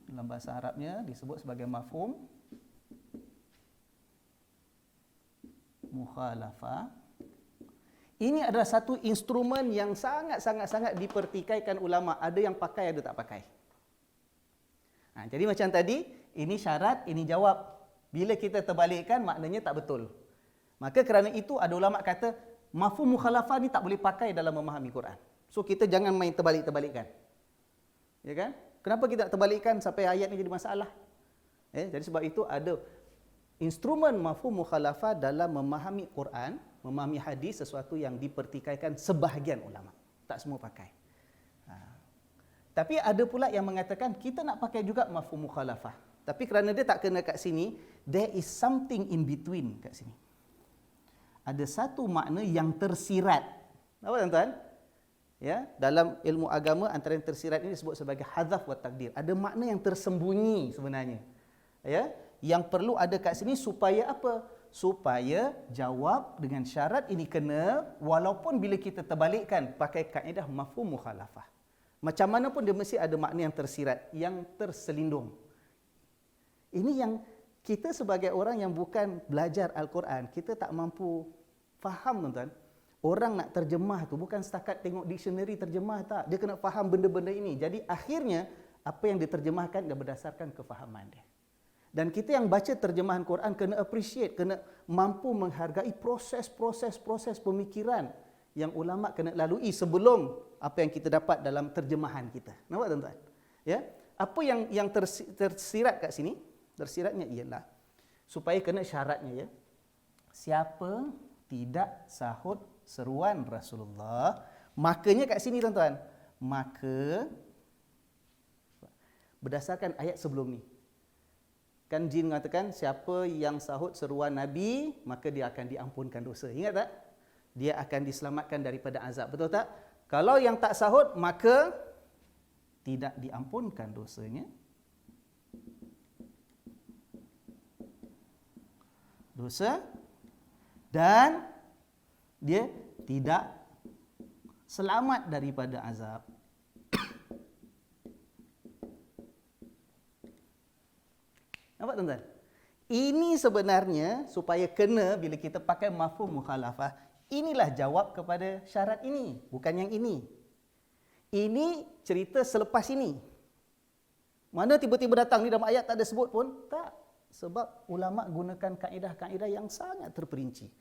Dalam bahasa Arabnya disebut sebagai mafhum mukhalafah. Ini adalah satu instrumen yang sangat dipertikaikan ulama. Ada yang pakai, ada tak pakai. Jadi macam tadi, ini syarat, ini jawab. Bila kita terbalikkan, maknanya tak betul. Maka kerana itu, ada ulama kata, mafhum mukhalafah ni tak boleh pakai dalam memahami Quran. So kita jangan main terbalik-terbalikkan. Ya kan? Kenapa kita nak terbalikkan sampai ayat ni jadi masalah? Jadi sebab itu ada instrumen mafhum mukhalafah dalam memahami Quran, memahami hadis, sesuatu yang dipertikaikan sebahagian ulama. Tak semua pakai. Tapi ada pula yang mengatakan kita nak pakai juga mafhum mukhalafah. Tapi kerana dia tak kena kat sini, there is something in between kat sini. Ada satu makna yang tersirat. Apa tuan-tuan? Ya, dalam ilmu agama antara yang tersirat ini disebut sebagai hadzaf wa takdir. Ada makna yang tersembunyi sebenarnya. Ya, yang perlu ada kat sini supaya apa? Supaya jawab dengan syarat ini kena, walaupun bila kita terbalikkan pakai kaedah mafhum mukhalafah. Macam mana pun dia mesti ada makna yang tersirat, yang terselindung. Ini yang kita sebagai orang yang bukan belajar Al-Quran, kita tak mampu faham, tuan-tuan. Orang nak terjemah tu bukan setakat tengok dictionary terjemah, tak. Dia kena faham benda-benda ini. Jadi akhirnya apa yang diterjemahkan dia berdasarkan kefahaman dia. Dan kita yang baca terjemahan Quran kena appreciate, kena mampu menghargai proses pemikiran yang ulama kena lalui sebelum apa yang kita dapat dalam terjemahan kita. Nampak tuan-tuan? Ya? Apa yang tersirat kat sini? Tersiratnya ialah supaya kena syaratnya, ya. Siapa tidak sahut seruan Rasulullah, makanya kat sini tuan-tuan, maka berdasarkan ayat sebelum ni. Kan jin mengatakan siapa yang sahut seruan Nabi, maka dia akan diampunkan dosa. Ingat tak? Dia akan diselamatkan daripada azab. Betul tak? Kalau yang tak sahut, maka tidak diampunkan dosanya. Dosa. Dan dia tidak selamat daripada azab. Nampak tuan-tuan? Ini sebenarnya supaya kena bila kita pakai mafhum mukhalafah, inilah jawab kepada syarat ini, bukan yang ini. Ini cerita selepas ini. Mana tiba-tiba datang ni dalam ayat tak ada sebut pun? Tak. Sebab ulama gunakan kaedah-kaedah yang sangat terperinci.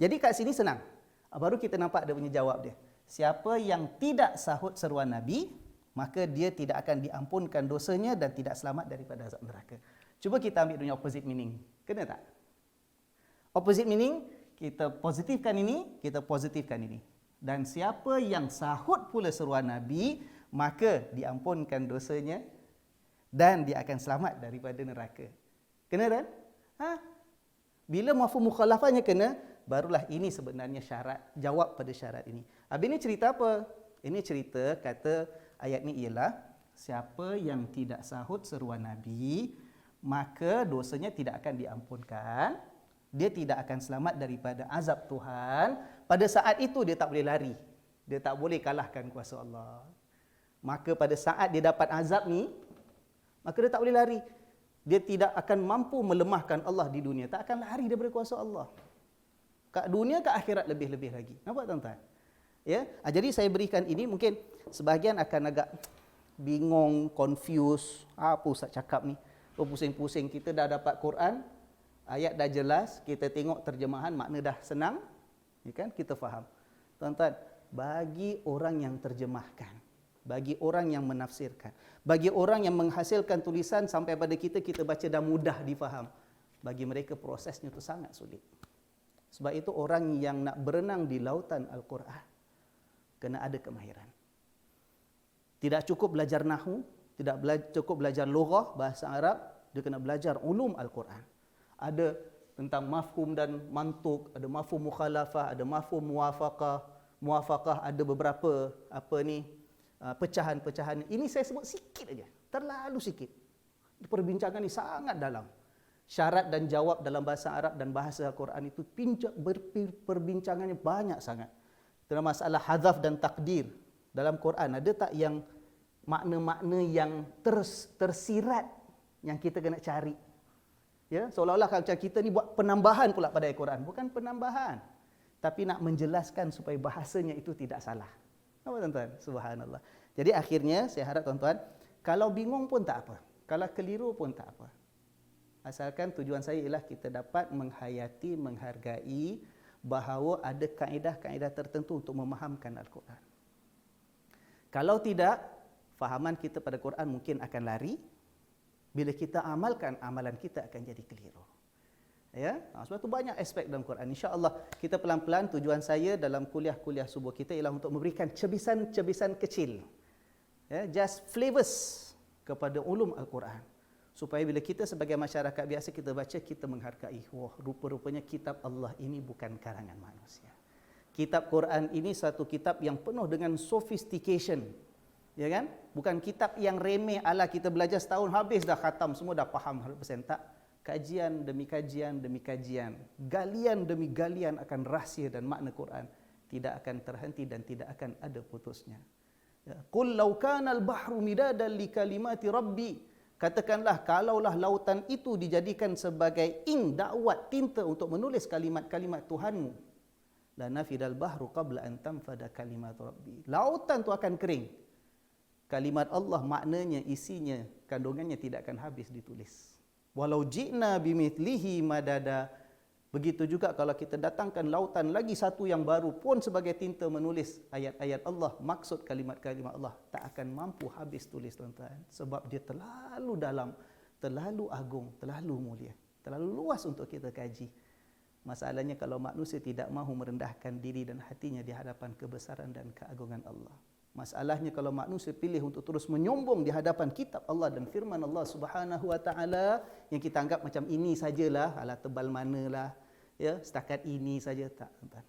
Jadi kat sini senang. Baru kita nampak dia punya jawab dia. Siapa yang tidak sahut seruan Nabi, maka dia tidak akan diampunkan dosanya dan tidak selamat daripada azab neraka. Cuba kita ambil dunia opposite meaning. Kena tak? Opposite meaning, kita positifkan ini, kita positifkan ini. Dan siapa yang sahut pula seruan Nabi, maka diampunkan dosanya dan dia akan selamat daripada neraka. Kena kan? Bila mafhum mukhalafahnya kena, barulah ini sebenarnya syarat, jawab pada syarat ini. Habis ini cerita apa? Ini cerita kata ayat ni ialah siapa yang tidak sahut seruan Nabi, maka dosanya tidak akan diampunkan, dia tidak akan selamat daripada azab Tuhan. Pada saat itu dia tak boleh lari, dia tak boleh kalahkan kuasa Allah. Maka pada saat dia dapat azab ni, maka dia tak boleh lari. Dia tidak akan mampu melemahkan Allah di dunia, tak akan lari daripada kuasa Allah. Kat dunia, kat akhirat lebih-lebih lagi. Nampak tuan-tuan? Ya, jadi saya berikan ini, mungkin sebahagian akan agak bingung, confused. Apa Ustaz cakap ni? Pusing-pusing, kita dah dapat Quran, ayat dah jelas, kita tengok terjemahan, makna dah senang, ya kan? Kita faham. Tuan-tuan, bagi orang yang terjemahkan, bagi orang yang menafsirkan, bagi orang yang menghasilkan tulisan sampai pada kita baca dan mudah difaham. Bagi mereka prosesnya itu sangat sulit. Sebab itu orang yang nak berenang di lautan Al-Quran kena ada kemahiran. Tidak cukup belajar nahwu, tidak cukup belajar lughah bahasa Arab, dia kena belajar ulum Al-Quran. Ada tentang mafhum dan mantuk, ada mafhum mukhalafah, ada mafhum muwafaqah. Muwafaqah ada beberapa pecahan-pecahan. Ini saya sebut sikit aja, terlalu sikit. Perbincangan ini sangat dalam. Syarat dan jawab dalam bahasa Arab dan bahasa Al-Quran itu perbincangannya banyak sangat. Dalam masalah hadzaf dan takdir dalam Quran, ada tak yang makna-makna yang tersirat yang kita kena cari? Ya, seolah-olah macam kita ni buat penambahan pula pada Al-Quran. Bukan penambahan, tapi nak menjelaskan supaya bahasanya itu tidak salah. Apa tuan-tuan? Subhanallah. Jadi akhirnya saya harap tuan-tuan, kalau bingung pun tak apa, kalau keliru pun tak apa. Asalkan tujuan saya ialah kita dapat menghayati, menghargai bahawa ada kaedah-kaedah tertentu untuk memahamkan Al-Quran. Kalau tidak, fahaman kita pada Quran mungkin akan lari. Bila kita amalkan, amalan kita akan jadi keliru. Ya, sebab itu banyak aspek dalam Quran. InsyaAllah kita pelan-pelan, tujuan saya dalam kuliah-kuliah subuh kita ialah untuk memberikan cebisan-cebisan kecil. Ya, just flavors kepada ulum Al-Quran. Supaya bila kita sebagai masyarakat biasa kita baca, kita menghargai, wah, rupa-rupanya kitab Allah ini bukan karangan manusia. Kitab Quran ini satu kitab yang penuh dengan sophistication. Ya kan? Bukan kitab yang remeh ala kita belajar setahun habis dah khatam, semua dah faham 100%. Tak. Kajian demi kajian demi kajian, galian demi galian akan rahsia dan makna Quran tidak akan terhenti dan tidak akan ada putusnya. Ya. Qul law kana al-bahru midadan li kalimati rabbi. Katakanlah, kalaulah lautan itu dijadikan sebagai ink, dakwat, tinta untuk menulis kalimat-kalimat Tuhanmu, la nafidal bahru qabla an tanfada kalimat rabbi. Lautan itu akan kering. Kalimat Allah, maknanya, isinya, kandungannya tidak akan habis ditulis. Walau ji'na bimithlihi madada. Begitu juga kalau kita datangkan lautan lagi satu yang baru pun sebagai tinta menulis ayat-ayat Allah, maksud kalimat-kalimat Allah, tak akan mampu habis tulis, tuan-tuan. Sebab dia terlalu dalam, terlalu agung, terlalu mulia, terlalu luas untuk kita kaji. Masalahnya kalau manusia tidak mahu merendahkan diri dan hatinya di hadapan kebesaran dan keagungan Allah. Masalahnya kalau manusia pilih untuk terus menyombong di hadapan kitab Allah dan firman Allah Subhanahu wa taala yang kita anggap macam ini sajalah, ala tebal manalah, ya, setakat ini saja, tak, tuan-tuan.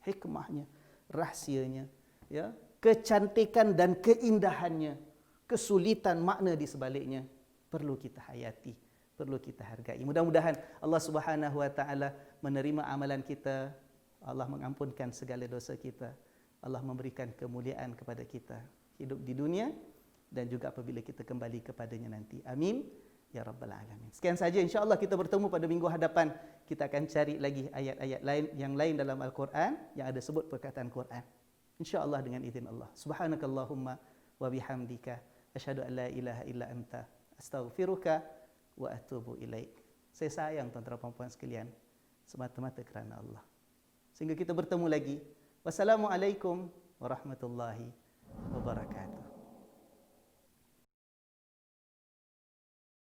Hikmahnya, rahsianya, ya, kecantikan dan keindahannya, kesulitan makna di sebaliknya perlu kita hayati, perlu kita hargai. Mudah-mudahan Allah Subhanahu wa taala menerima amalan kita, Allah mengampunkan segala dosa kita. Allah memberikan kemuliaan kepada kita hidup di dunia dan juga apabila kita kembali kepadanya nanti. Amin ya rabbal alamin. Sekian saja, insya-Allah kita bertemu pada minggu hadapan. Kita akan cari lagi ayat-ayat lain yang lain dalam Al-Quran yang ada sebut perkataan Quran. Insya-Allah dengan izin Allah. Subhanakallahumma wa bihamdika asyhadu an la ilaha illa anta astaghfiruka wa atubu ilaik. Saya sayang tuan-tuan dan puan-puan sekalian semata-mata kerana Allah. Sehingga kita bertemu lagi. Wassalamualaikum warahmatullahi wabarakatuh.